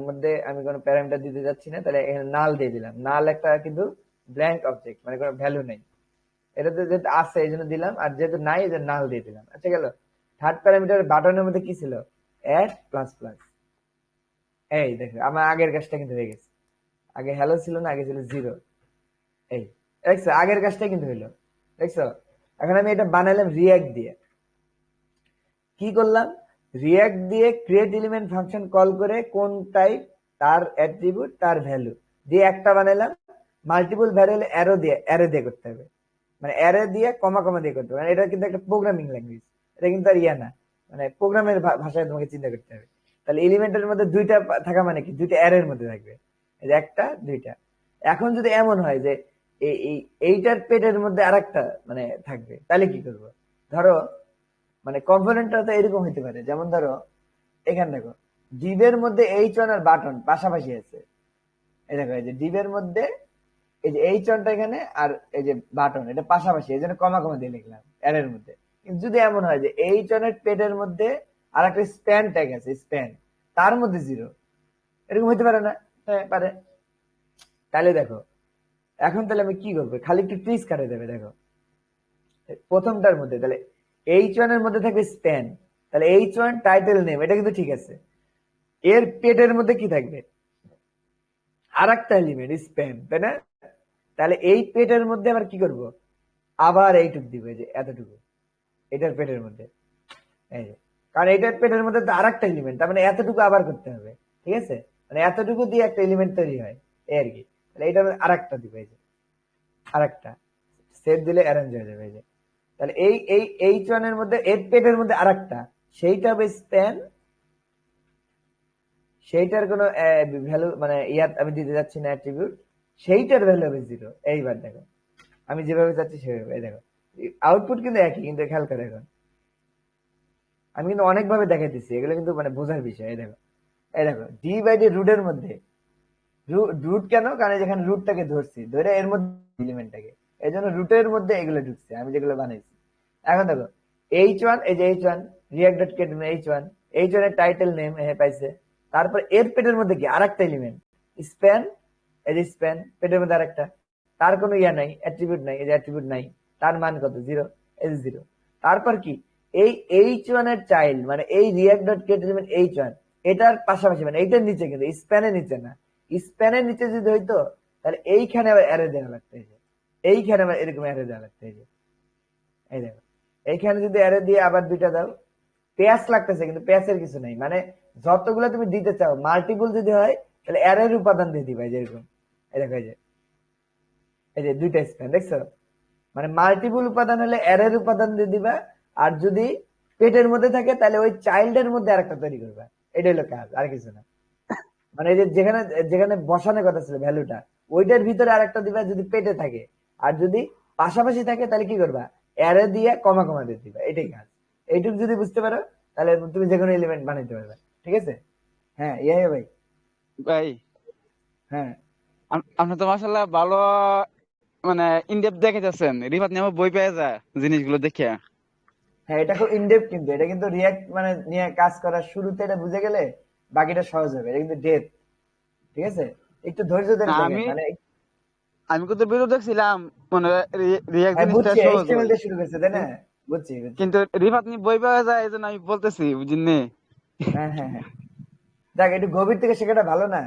মধ্যে আমি কোনো প্যারামিটার দিতে যাচ্ছি না, তাহলে এখানে নাল দিয়ে দিলাম। নাল একটা কিন্তু ব্ল্যাঙ্ক অবজেক্ট, মানে কোনো ভ্যালু নেই, এটাতে যেহেতু আছে এই জন্য দিলাম, আর যেহেতু নাই এই জন্য নাল দিয়ে দিলাম। আচ্ছা গেল। থার্ড প্যারামিটার বাটনের মধ্যে কি ছিল? Add plus plus. এই দেখো আমার আগের কাজটা কিন্তু হয়ে গেছে। আগে হ্যালো ছিল না, আগে ছিল জিরো। এই দেখছো আগের কাজটা কিন্তু হইলো, দেখছো? এখন আমি এটা বানাইলাম রিয়াক্ট দিয়ে। কি করলাম? রিয়াক্ট দিয়ে ক্রিয়েট এলিমেন্ট ফাংশন কল করে কোন টাইপ, তার অ্যাট্রিবিউট, তার ভ্যালু দিয়ে একটা বানাইলাম। মাল্টিপল ভ্যালু হলে অ্যারো দিয়ে করতে হবে, মানে অ্যারে দিয়ে কমা কমা দিয়ে করতে হবে। মানে এটা কিন্তু একটা প্রোগ্রামিং ল্যাঙ্গুয়েজ, এটা কিন্তু আর ইয়া না, মানে প্রোগ্রামের ভাষায় তোমাকে চিন্তা করতে হবে। তাহলে এলিমেন্টের মধ্যে দুইটা থাকা মানে কি, দুইটা অ্যারের মধ্যে থাকবে, এই যে একটা দুইটা। এখন যদি এমন হয় যে এইটার পেটের মধ্যে আরেকটা মানে থাকবে, তাহলে কি করবো? ধরো মানে কম্পোনেন্টটা তো এরকম হইতে পারে, যেমন ধরো এখানে দেখো ডিবের মধ্যে H1 আর বাটন পাশাপাশি আছে। এই দেখো এই যে ডিবের মধ্যে এই যে H1টা এখানে আর এই যে বাটন এটা পাশাপাশি, এই জন্য কমা কমা দিয়ে লিখলাম এর মধ্যে। কিন্তু যদি এমন হয় যে H1 এর পেটের মধ্যে আর একটা স্প্যান ট্যাগ আছে, স্প্যান, তার মধ্যে জিরো, এরকম হইতে পারে না? হ্যাঁ পারে। তাহলে দেখো এখন তাহলে আমি কি করবো, খালি একটু ট্রিক্স কাটে দেবে। দেখো প্রথমটার মধ্যে তাহলে H1 এর মধ্যে থাকবে স্প্যান, তাহলে H1 টাইটেল নেম, এটা কিন্তু ঠিক আছে। এর পেটের মধ্যে কি থাকবে? আর একটা এলিমেন্ট স্প্যান, তাই না? তাহলে এই পেটের মধ্যে আবার কি করব? আবার এইটুকু দিবে, যে এতটুকু এটার পেটের মধ্যে, এই যে, কারণ এটার পেটের মধ্যে তো আর একটা এলিমেন্ট, তার মানে এতটুকু আবার করতে হবে, ঠিক আছে? মানে এতটুকু দিয়ে একটা এলিমেন্ট তৈরি হয়, এই আর কি। তাহলে এটা আর একটা দিবে, এই যে আর একটা সেট দিলে অ্যারেঞ্জ হয়ে যাবে। এই যে তাহলে এই H1 এর মধ্যে এর পেটের মধ্যে আরেকটা, সেইটা হবে স্প্যান, সেইটার কোনো ভ্যালু মানে ইয়ার আমি দিতে যাচ্ছি না অ্যাট্রিবিউট, সেইটার ভ্যালু হবে জিরো। এইবার দেখো আমি যেভাবে চাচ্ছি সেভাবে, এই দেখো আউটপুট কিন্তু একই, কিন্তু খেয়াল করে এখন আমি কিন্তু অনেকভাবে দেখাইতেছি, এগুলো কিন্তু মানে বোঝার বিষয়। এই দেখো ডি বাই ডি রুটের মধ্যে, রুট কেন? কারণ যেখানে রুটটাকে ধরছি, ধরে এর মধ্যে এলিমেন্টটাকে, এই জন্য রুটের মধ্যে এগুলো ঢুকছে আমি যেগুলো বানাইছি। এখন দেখো H1, এই যে H1 react dot Kate H1, H1 এর টাইটেল নেম পাইছে। তারপর এর পেটের মধ্যে কি আরেকটা এলিমেন্ট স্প্যান, এই যে স্প্যান পেটের মধ্যে আরেকটা, তার কোনো ইয়া নাই, অ্যাট্রিবিউট নাই, এই যে অ্যাট্রিবিউট নাই, তার মান কত? জিরো, এই যে জিরো। তারপর কি এই H1 এর চাইল্ড, মানে এই react dot get element H1 এটার পাশাপাশি, মানে এইটার নিচে, কিন্তু স্প্যানের নিচে না, স্প্যানের নিচে যদি হইতো তাহলে এইখানে আবার অ্যারে দেওয়া লাগতো, এই যে এইখানে আবার এরকম অ্যারে দেওয়া লাগতো, এই যে এই দেখো এইখানে যদি অ্যারে দিয়ে আবার দুইটা দাও, পেঁয়াজ লাগতেছে কিন্তু পেঁয়াজের কিছু নাই, মানে যতগুলো তুমি দিতে চাও মাল্টিপল যদি হয় তাহলে অ্যারের উপাদান দিয়ে দিবা, যেরকম এই দেখো এই যে দুইটা স্প্যান দেখছো, মানে মাল্টিপল উপাদান হলে অ্যারের উপাদান দিয়ে দিবা, আর যদি পেটের মধ্যে থাকে তাহলে ওই চাইল্ডের মধ্যে আরেকটা তৈরি করবা। এটা হলো কাজ, আর কিছু না। মানে এই যে যেখানে যেখানে বসানোর কথা ছিল ভ্যালুটা, ওইটার ভিতরে আরেকটা দিবা যদি পেটে থাকে, আর যদি পাশাপাশি থাকে তাহলে কি করবা? অ্যারে দিয়ে কমা কমা দিয়ে দিবা, এটাই কাজ। এইটুকু যদি বুঝতে পারো তাহলে তুমি যে কোনো এলিমেন্ট বানাইতে পারবে, ঠিক আছে? হ্যাঁ ইয়ে ভাই। ভাই হ্যাঁ আপনি তো মাশাআল্লাহ ভালো মানে ইনডেপথ দেখে যাচ্ছেন, রিফাত নিয়ে আমার বই পেয়ে যায় জিনিসগুলো দেখে। হ্যাঁ এটা খুব ইনডেপথ, কিন্তু এটা কিন্তু রিয়াক্ট মানে নিয়ে কাজ করার শুরুতে এটা বুঝে গেলে বাকিটা সহজ হবে, এটা কিন্তু ডেপথ, ঠিক আছে? একটু ধৈর্য ধরে না, দেখেন, আমি মানে আমি কিন্তু ভিডিও দেখছিলাম, মানে রিয়াক্ট হ্যাঁ জিনিসটা বুঝছি, সহজ এইচটিএমএল হয়, দিয়ে শুরু করছে তাই না? বুঝছি বুঝছি। কিন্তু রিফাত নিয়ে বই পাওয়া যায়, এই জন্য আমি বলতেছি, বুঝলি? হ্যাঁ হ্যাঁ হ্যাঁ, দেখ একটু গভীর থেকে শেখাটা ভালো না?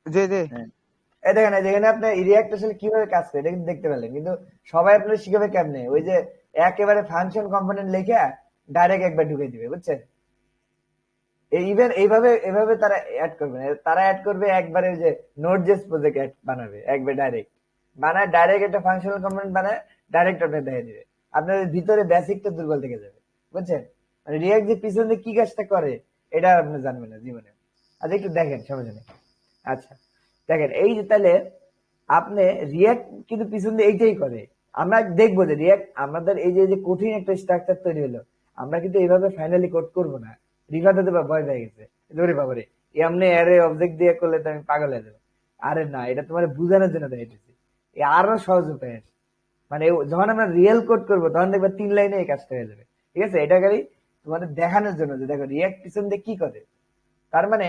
জি জি। হ্যাঁ, এই দেখেন এই যেখানে আপনার রিয়াক্ট আসলে কিভাবে কাজ করে এটা কিন্তু দেখতে পেলেন, কিন্তু সবাই আপনার শিখাবে কেমনে, ওই যে একেবারে ফাংশন কম্পোনেন্ট লিখে ডাইরেক্ট একবার ঢুকে দিবে, বুঝছেন? ইভেন এইভাবে এভাবে তারা অ্যাড করবে না, তারা অ্যাড করবে একবারে ওই যে নোট জেস প্রজেক্ট অ্যাড বানাবে একবার ডাইরেক্ট, বানায় ডাইরেক্ট একটা ফাংশনাল কম্পোনেন্ট বানায় ডাইরেক্ট আপনার দেখে দিবে, আপনার ভিতরে বেসিকটা দুর্বল থেকে যাবে, বুঝছেন? মানে রিয়াক্ট যে পিছনে কি কাজটা করে এটা আপনি জানবেন না জীবনে। আচ্ছা একটু দেখেন সমস্যা নেই। আচ্ছা দেখেন এই যে তাহলে আপনি রিয়াক্ট কিন্তু পিছন দিয়ে এইটাই করে, আমরা দেখবো যে রিয়াক্ট আমাদের এই যে কঠিন একটা স্ট্রাকচার তৈরি হলো, আমরা কিন্তু এইভাবে ফাইনালি কোড করবো না। রিভার হতে ভয় পেয়ে গেছে, ধরে বাবারে এমনি অ্যারে অবজেক্ট দিয়ে করলে তো আমি পাগল হয়ে যাবো। আরে না, এটা তোমার বোঝানোর জন্য দেখাইতেছি, আরো সহজ উপায় আছে। মানে যখন আমরা রিয়েল কোড করবো তখন দেখবে 3 লাইনে এই কাজটা হয়ে যাবে, ঠিক আছে? এটা খালি তোমাদের দেখানোর জন্য যে দেখো রিয়াক্ট পিছন দিয়ে কি করে। তার মানে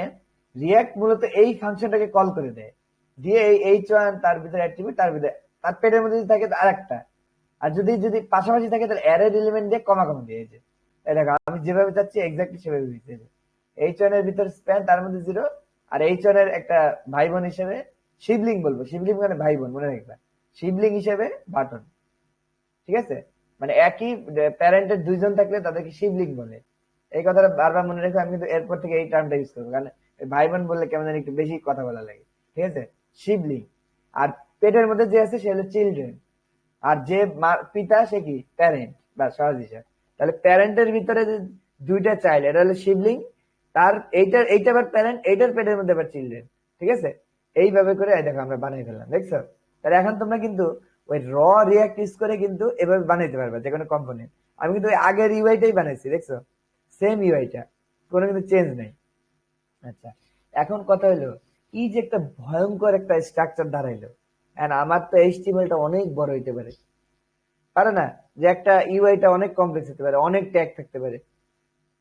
রিয়াক্ট মূলত এই ফাংশনটাকে কল করে দেয়, দিয়ে এই H1 তার ভিতরে অ্যাট্রিবিউট, তার ভিতরে তার পেটের মধ্যে যদি থাকে আর একটা, আর যদি যদি পাশাপাশি থাকে তাহলে অ্যারের এলিমেন্ট দিয়ে কমা কমা দিয়েছে। এই দেখো আমি যেভাবে চাচ্ছি এক্স্যাক্টলি সেভাবে দিয়েছে। H1 এর ভিতরে স্প্যান, তার মধ্যে 0, আর H1 এর একটা ভাই বোন হিসেবে শিবলিং বলবো, শিবলিং মানে ভাই বোন, মনে রাখবা, শিবলিং হিসেবে বাটন, ঠিক আছে? মানে একই প্যারেন্টের দুইজন থাকলে তাদেরকে শিবলিং বলে। এই কথাটা বারবার মনে রেখে, আমি কিন্তু এরপর থেকে এই টার্মটা ইউজ করবো, কারণ ভাই বোন বললে কেমন জানি একটু বেশি কথা বলা লাগে, ঠিক আছে? শিবলিং। আর পেটের মধ্যে যে আছে সে হলো চিলড্রেন, আর যে পিতা সে কি প্যারেন্ট বা সহজ হিসাব। তাহলে প্যারেন্টের ভিতরে যে দুইটা চাইল্ড, এটা হলো শিবলিং, তার এইটা আবার প্যারেন্ট, এইটার পেটের মধ্যে আবার চিলড্রেন, ঠিক আছে? এইভাবে করে দেখো আমরা বানাই ফেললাম, দেখছো? তাহলে এখন তোমরা কিন্তু ওই র রিয়াক্ট ইউজ করে কিন্তু এভাবে বানাইতে পারবে যে কোনো কম্পোনেন্ট। আমি কিন্তু ওই আগের ইউআইটাই বানাইছি, দেখছো? সেম ইউআইটা, কোনো কিন্তু চেঞ্জ নেই। আচ্ছা এখন কথা হলো এই যে একটা ভয়ঙ্কর একটা স্ট্রাকচার দাঁড়াইলো, এন্ড আমার তো এইচটিএমএলটা অনেক বড় হইতে পারে, পারে না? যে একটা ইউআইটা অনেক কমপ্লেক্স হতে পারে, অনেক ট্যাগ থাকতে পারে।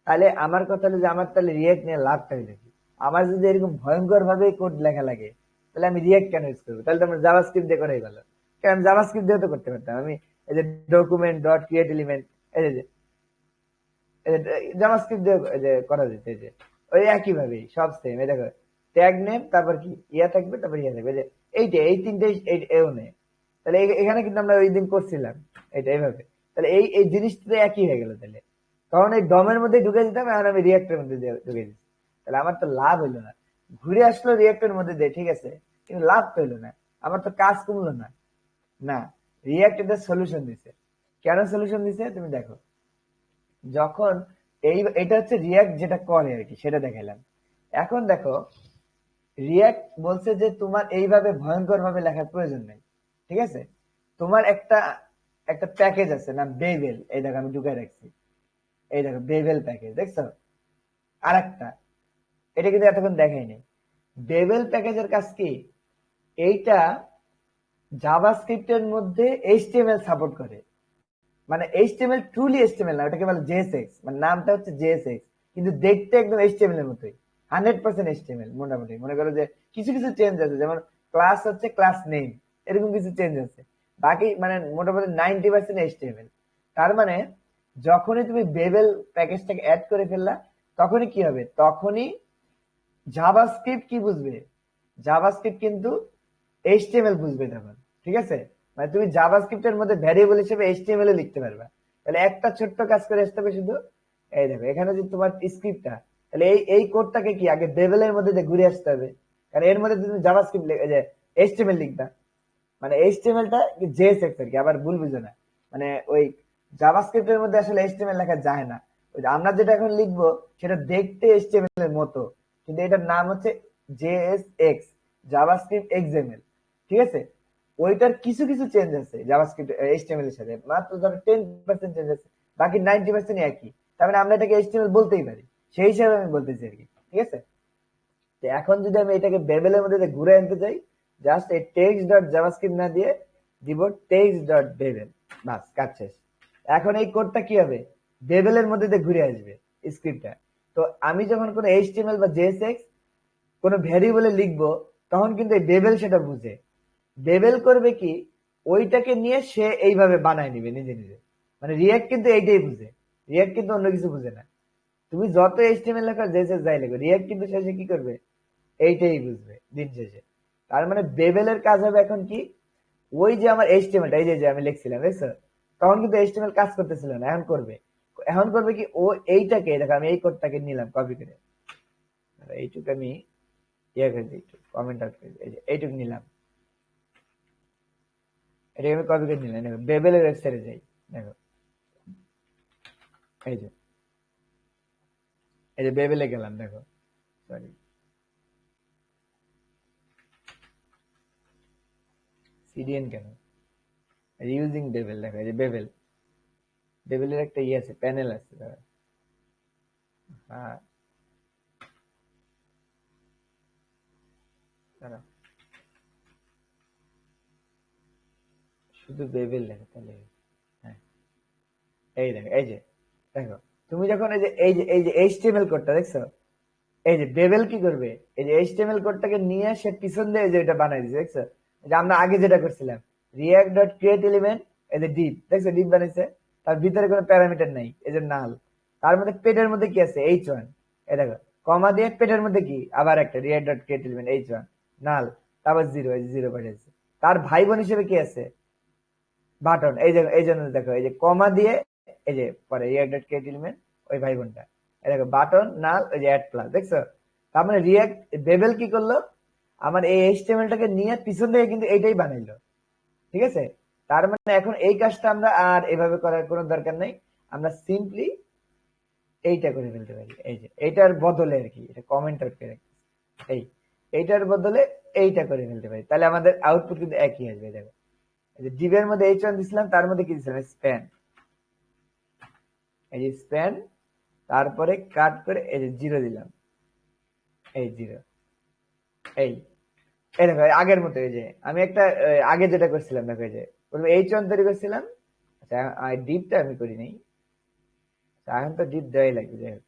তাহলে আমার কথা হলো যে আমার তাহলে রিয়াক্ট নিয়ে লাভটা হইলো কি? আমার যদি এরকম ভয়ঙ্কর ভাবে কোড লেখা লাগে তাহলে আমি রিয়াক্ট কেন ইউজ করবো? তাহলে তো আমার জাভাস্ক্রিপ্ট দিয়ে করাই ভালো, কারণ জাভাস্ক্রিপ্ট দিয়ে তো করতে পারতাম আমি। এই যে ডকুমেন্ট ডট ক্রিয়েট এলিমেন্ট, এই যে জাভাস্ক্রিপ্ট দিয়ে এই যে করা যেত, এই যে ওই একই ভাবেই সব সেম। এই দেখো ট্যাগ নেম, তারপর কি ইয়া থাকবে, তারপর ইয়া থাকবে, যে এইটা এই তিনটে এও নেই। তাহলে এখানে কিন্তু আমরা ওই দিন করছিলাম এটা এইভাবে, তাহলে এই এই জিনিসটা একই হয়ে গেল। তাহলে তখন এই ডমের মধ্যে ঢুকে দিতাম, এখন আমি রিয়াক্টের মধ্যে ঢুকে দিচ্ছি, তাহলে আমার তো লাভ হইলো না। ঘুরে আসলো রিয়াক্টের মধ্যে দিয়ে, ঠিক আছে, কিন্তু লাভ তো হইলো না, আমার তো কাজ কমলো না। না, রিয়াক্ট এটা সলিউশন দিছে। কেন সলিউশন দিছে তুমি দেখো, যখন এটা হচ্ছে রিয়াক্ট যেটা করে আর কি, সেটা দেখাইলাম। এখন দেখো রিয়াক্ট বলছে যে তোমার এইভাবে ভয়ঙ্কর ভাবে লেখার প্রয়োজন নেই, ঠিক আছে? তোমার একটা একটা প্যাকেজ আছে নাম বেভেল, এই দেখো আমি ঢুকাই রাখছি, এই দেখো বেভেল প্যাকেজ, দেখছো? আর একটা, এটা কিন্তু এতক্ষণ দেখাইনি। বেভেল প্যাকেজের কাজ কি? এইটা জাভাস্ক্রিপ্টের মধ্যে এইচটিএমএল সাপোর্ট করে, মানে এইচটিএমএল ট্রুলি এইচটিএমএল না, ওটাকে বলে জেএসএক্স, মানে নামটা হচ্ছে জেএসএক্স, কিন্তু দেখতে একদম এইচটিএমএল এর মতোই, 100% এইচটিএমএল। মোটামুটি মনে করো যে কিছু কিছু চেঞ্জ আছে, যেমন ক্লাস হচ্ছে ক্লাস নেম, এরকম কিছু চেঞ্জ আছে, বাকি মানে মোটামুটি 90% এইচটিএমএল। তার মানে যখনই তুমি বেবেল প্যাকেজটাকে অ্যাড করে ফেললা তখনই কি হবে, তখনই জাভাস্ক্রিপ্ট কি বুঝবে? জাভাস্ক্রিপ্ট কিন্তু এইচটিএমএল বুঝবে তখন, ঠিক আছে? মানে তুমি জাভাস্ক্রিপ্টের মধ্যে ভ্যারিয়েবল হিসেবে এইচটিএমএল এ লিখতে পারবা। তাহলে একটা ছোট্ট কাজ করে আসতে হবে শুধু, এই দেখো এখানে যে তোমার স্ক্রিপ্টটা, তাহলে এই কোডটাকে কি আগে বেবেলের মধ্যে দিয়ে ঘুরে আসতে হবে, কারণ এর মধ্যে তুমি জাভাস্ক্রিপ্ট যে এইচটিএমএল লিখবা, মানে এইচটিএমএলটা জেএসএক্স আর কি, আবার ভুল বুঝো না। মানে ওই জাভাস্ক্রিপ্টের মধ্যে আসলে এইচটিএমএল লেখা যায় না, ওই যে আমরা যেটা এখন লিখবো সেটা দেখতে এইচটিএমএল এর মতো, কিন্তু এটার নাম হচ্ছে জেএসএক্স, জাভাস্ক্রিপ্ট এক্সএমএল, ঠিক আছে? ওইটার কিছু কিছু চেঞ্জ আছে জাভাস্ক্রিপ্ট এইচটিএমএল এর সাথে, মাত্র ধরো 10% চেঞ্জ আছে, বাকি 90% একই। তার মানে আমরা এটাকে এইচটিএমএল বলতেই পারি, সেই হিসাবে আমি বলতেছি আর কি, ঠিক আছে? তো এখন যদি আমি এটাকে বেবেলের মধ্যে ঘুরে আনতে চাই, জাস্ট এই টেক্সট ডট জাভাস্ক্রিপ্ট না দিয়ে দিব টেক্সট ডট বেবেল, বাস কাজ শেষ। এখন এই কোডটা কি হবে, বেবেলের মধ্যে দিয়ে ঘুরে আসবে স্ক্রিপ্টটা। তো আমি যখন কোনো এইচটিএমএল বা জেএসএক্স কোনো ভ্যারিয়েবলে লিখবো তখন কিন্তু এই বেবেল সেটা বুঝে, বেবেল করবে কি, ওইটাকে নিয়ে সে এইভাবে বানায় নিবে নিজে নিজে। মানে রিয়াক্ট কিন্তু এইটাই বুঝে, রিয়াক্ট কিন্তু অন্য কিছু বুঝে না। তুমি যত এইচটিএমএল লেখো, জেএসএস যাই লেখো, রিয়াক্ট কিন্তু শেষে কি করবে, এইটাই বুঝবে দিন শেষে। তার মানে বেবেলের কাজ হবে এখন কি, ওই যে আমার এইচটিএমএলটা, এই যে আমি লিখছিলাম দেখছো, তখন কিন্তু এইচটিএমএল কাজ করতেছিল না, এখন করবে। এখন করবে কি, ও এইটাকে দেখো, আমি এই কোডটাকে নিলাম কপি করে, এইটুকু আমি ইয়ে করে দিই, কমেন্ট আউট করে দিই, এই যে এইটুকু নিলাম, এটাকে আমি কপি করে নিলাম। দেখো বেবেলের ওয়েবসাইটে যাই, দেখো এই যে, এই যে বেবেলে গেলাম, দেখো সরি সিডিএন কেন, ইউজিং বেবেল, দেখো এই যে বেবেল, বেবেলের একটা ইয়ে আছে, প্যানেল আছে, দেখো। হ্যাঁ দাঁড়াও, শুধু বেবেল দেখো তাহলে, হ্যাঁ এই দেখো, এই যে দেখো, তুমি যখন এই যে এইচটিএমএল কোডটা দেখছো, এই যে বেবেল কি করবে, এই যে এইচটিএমএল কোডটাকে নিয়ে সে পিছন দিয়ে এই যে এটা বানাই দিয়েছে দেখছো, যে আমরা আগে যেটা করছিলাম, রিয়াক্ট ডট ক্রিয়েট এলিমেন্ট, এই যে ডিপ দেখছো, ডিপ বানাইছে, তার ভিতরে কোনো প্যারামিটার নাই, এই যে নাল, তার মধ্যে পেটের মধ্যে কি আছে H1, এই দেখো কমা দিয়ে পেটের মধ্যে কি আবার একটা react dot create element H1 নাল, তারপর জিরো, এই যে জিরো পাঠিয়েছে। তার ভাই বোন হিসেবে কি আছে বাটন, এই যে এই জন্য দেখো, এই যে কমা দিয়ে এই যে পরে রিয়াক্ট ডট ক্রিয়েট এলিমেন্ট, ওই ভাই বোনটা, এই দেখো বাটন নাল, ওই যে অ্যাড প্লাস দেখছো। তার মানে রিয়াক্ট বেবেল কি করলো, আমার এই এইচটিএমএলটাকে নিয়ে পিছন থেকে কিন্তু এইটাই বানাইলো, ঠিক আছে। তার মানে এখন এই কাজটা আমরা আর এভাবে করার কোনো দরকার নাই, আমরা সিম্পলি এইটা করে ফেলতে পারি, এই যে এইটার বদলে আর কি, এটা কমেন্ট আউট করে রাখছি, এই এইটার বদলে এইটা করে ফেলতে পারি, তাহলে আমাদের আউটপুট কিন্তু একই আসবে। দেখো এই যে ডিবের মধ্যে H1 দিছিলাম, তার মধ্যে কি দিছিলাম স্প্যান, এই যে স্প্যান, তারপরে কাট করে এই যে জিরো দিলাম, এই জিরো, এই এই দেখো আগের মতো, এই যে আমি একটা আগে যেটা করছিলাম দেখো, এই যে H1 তৈরি করছিলাম, আচ্ছা ডিপটা আমি করি নাই, এখন তো ডিপ দেওয়াই লাগবে, যাই হোক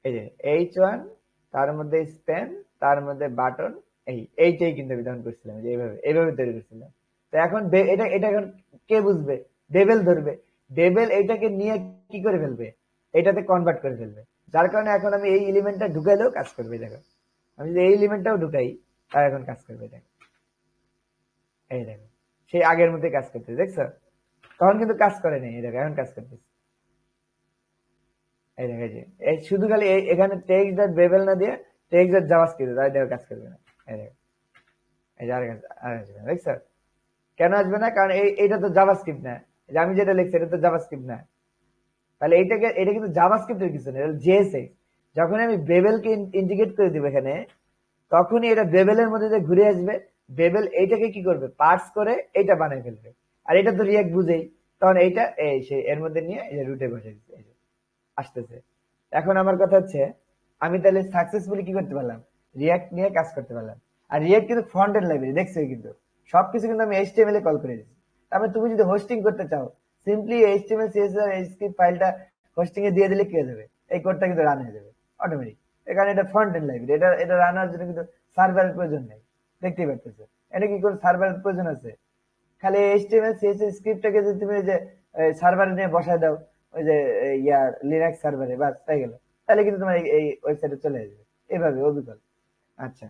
এই যে H1, তার মধ্যে স্প্যান, তার মধ্যে বাটন, এইটাই কিন্তু আমি তখন করছিলাম, যে এইভাবে এইভাবে তৈরি করছিলাম। তো এখন এটা এটা এখন কে বুঝবে, বেবেল ধরবে, বেবেল এইটাকে নিয়ে কি করে ফেলবে, এটাতে কনভার্ট করে ফেলবে, যার কারণে এখন আমি এই এলিমেন্টটা ঢুকাইলেও কাজ করবে। দেখো আমি যদি এই এলিমেন্টটাও ঢুকাই, তার এখন কাজ করবে, দেখো এই দেখো সেই আগের মধ্যে কাজ করতে দেখছো, তখন কিন্তু কাজ করে নাই, এই দেখো এখন কাজ করতেছে, এই দেখো এই যে এই শুধু খালি এখানে টেক্সট ডট বেবেল না দিয়ে টেক্সট ডট জাভাস্ক্রিপ্ট, তাই দেখো কাজ করবে না, এই দেখো এই যে আর আসবে না দেখছো, কেন আসবে না, কারণ এইটা তো জাভাস্ক্রিপ্ট না, এই যে আমি যেটা লিখছি এটা তো জাভাস্ক্রিপ্ট না, তাহলে এটা কিন্তু জাভাস্ক্রিপ্টের কিছু না, এটা জেএসএক্স। যখন আমি বেবেলকে ইন্টিগ্রেট করে দিব এখানে, তখনই এটা বেবেলের মধ্যে যে ঘুরে আসবে, বেবেল এইটাকে কি করবে, পার্স করে এইটা বানিয়ে ফেলবে, আর এটা তো রিয়াক্ট বুঝেই, তখন এইটা এই সে এর মধ্যে নিয়ে এই যে রুটে বসে দিচ্ছে, এই যে আসতেছে। এখন আমার কথা হচ্ছে, আমি তাহলে সাকসেসফুলি কি করতে পারলাম, রিয়াক্ট নিয়ে কাজ করতে পারলাম। আর রিয়াক্ট কিন্তু ফ্রন্ট এন্ড লাইব্রেরি দেখছো, কিন্তু সবকিছু কিন্তু আমি এইচটিএমএল এ কল করে দিচ্ছি। তারপরে তুমি যদি হোস্টিং করতে চাও, সিম্পলি এইচটিএমএল সিএসএস স্ক্রিপ্ট ফাইলটা হোস্টিং এ দিয়ে দিলে কি হয়ে যাবে, এই কোডটা কিন্তু রান হয়ে যাবে অটোমেটিক, কারণ এটা ফ্রন্ট এন্ড লাইব্রেরি, এটা এটা রান হওয়ার জন্য কিন্তু সার্ভারের প্রয়োজন নেই, দেখতেই পাচ্ছেন। এটা কি করে সার্ভারের প্রয়োজন আছে, খালি এইচটিএমএল সিএসএস স্ক্রিপ্টটাকে যদি তুমি যে সার্ভারে নিয়ে বসায় দাও, ওই যে ইয়ার লিনাক্স সার্ভারে, বাস তাই গেল, তাহলে কিন্তু তোমার এই ওয়েবসাইটে চলে আসবে, এইভাবে অবিকল। আচ্ছা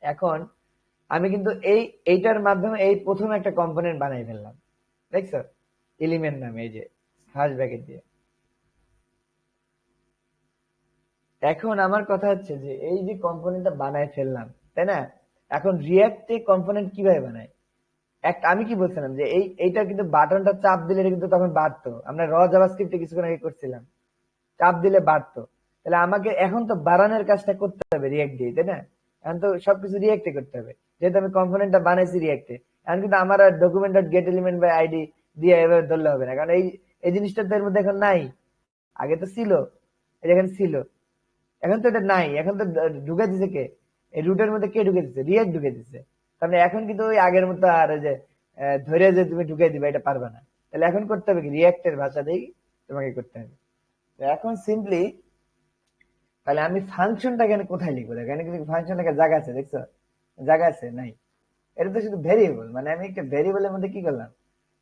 এখন আমি কিন্তু এইটার মাধ্যমে এই প্রথম একটা কম্পোনেন্ট বানাই ফেললাম, দেখছো এলিমেন্ট নামে, এই যে হাশ ব্র্যাকেট দিয়ে। এখন আমার কথা হচ্ছে যে এই যে কম্পোনেন্টটা বানাই ফেললাম, তাই না, এখন রিয়াক্টে কম্পোনেন্ট কিভাবে বানায়, একটা আমি কি বলছিলাম যে এইটা কিন্তু বাটনটা চাপ দিলে এটা কিন্তু তখন বাড়তো, আমরা জাভাস্ক্রিপ্টে কিছুক্ষণ আগে করছিলাম, চাপ দিলে বাড়তো, তাহলে আমাকে এখন তো বাড়ানোর কাজটা করতে হবে রিয়াক্ট দিয়ে, তাই না, এখন তো সবকিছু রিয়াক্টে করতে হবে, যেহেতু আমি কম্পোনেন্টটা বানাইছি রিয়াক্টে। এখন কিন্তু আমার document dot get element by ID দিয়ে এভাবে ধরলে হবে না, কারণ এই জিনিসটা তো এর মধ্যে এখন নাই, আগে তো ছিল, এটা এখানে ছিল, এখন তো এটা নাই, এখন তো ঢুকে দিছে কে, এই রুটের মধ্যে কে ঢুকে দিচ্ছে, রিয়াক্ট ঢুকে দিচ্ছে। তাহলে এখন কিন্তু ওই আগের মতো আর যে ধরে যে তুমি ঢুকে দিবে এটা পারবে না, তাহলে এখন করতে হবে কি, রিয়াক্টের ভাষা দিয়েই তোমাকে করতে হবে। তো এখন সিম্পলি তাহলে আমি ফাংশনটা এখানে কোথায় লিখবো, এখানে কিন্তু ফাংশনটা জায়গা আছে দেখছো, জায়গা আছে নাই, এটা তো শুধু ভেরিয়েবল, মানে আমি একটা ভেরিয়েবলের মধ্যে কি করলাম,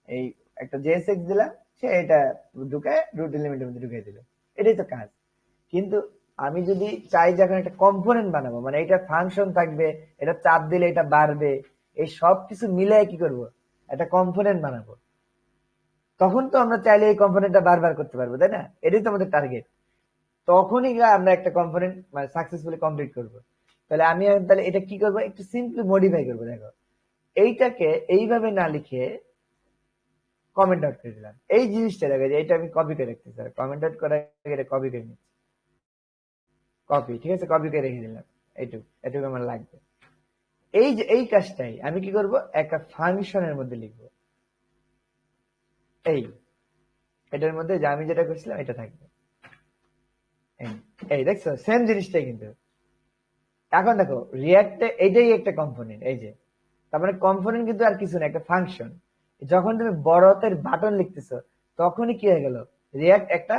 এই একটা জেএসএক্স দিলাম, সে এটা ঢুকায় রুট এলিমেন্টের মধ্যে ঢুকিয়ে দিল, এটাই তো কাজ। কিন্তু আমি যদি চাই যে এখন একটা কম্পোনেন্ট বানাবো, মানে এটা ফাংশন থাকবে, এটা চাপ দিলে এটা বাড়বে, এই সব কিছু মিলে কি করব, একটা কম্পোনেন্ট বানাবো, তখন তো আমরা চাইলে এই কম্পোনেন্টটা বারবার করতে পারবো, তাই না? এটাই তো আমাদের টার্গেট। তখনই আমরা একটা কম্পোনেন্ট মানে সাকসেসফুলি কমপ্লিট করব। তাহলে আমি এখন তাহলে এটা কি করবো, একটু সিম্পলি মডিফাই করবো। দেখো, এইটাকে এইভাবে না লিখে কমেন্ট আউট করে দিলাম, এই জিনিসটা দেখো, যে এটা আমি কপি করে রাখতেছি, কমেন্ট আউট করে এটা কপি করে নিচ্ছি, কপি, ঠিক আছে, কপি করে রেখে দিলাম, এইটুকু এটুকু আমার লাগবে। এই যে এই কাজটাই আমি কি করব, একটা ফাংশনের মধ্যে লিখবো, এই এটার মধ্যে যে আমি যেটা করছিলাম এটা থাকবে। এই দেখছো সেম জিনিসটাই কিন্তু। এখন দেখো রিয়াক্টে এইটাই একটা কম্পোনেন্ট, এই যে, তার মানে কম্পোনেন্ট কিন্তু আর কিছু না, একটা ফাংশন। যখন তুমি বড় হাতের বাটন লিখতেছো তখনই কি হয়ে গেল, রিয়াক্ট একটা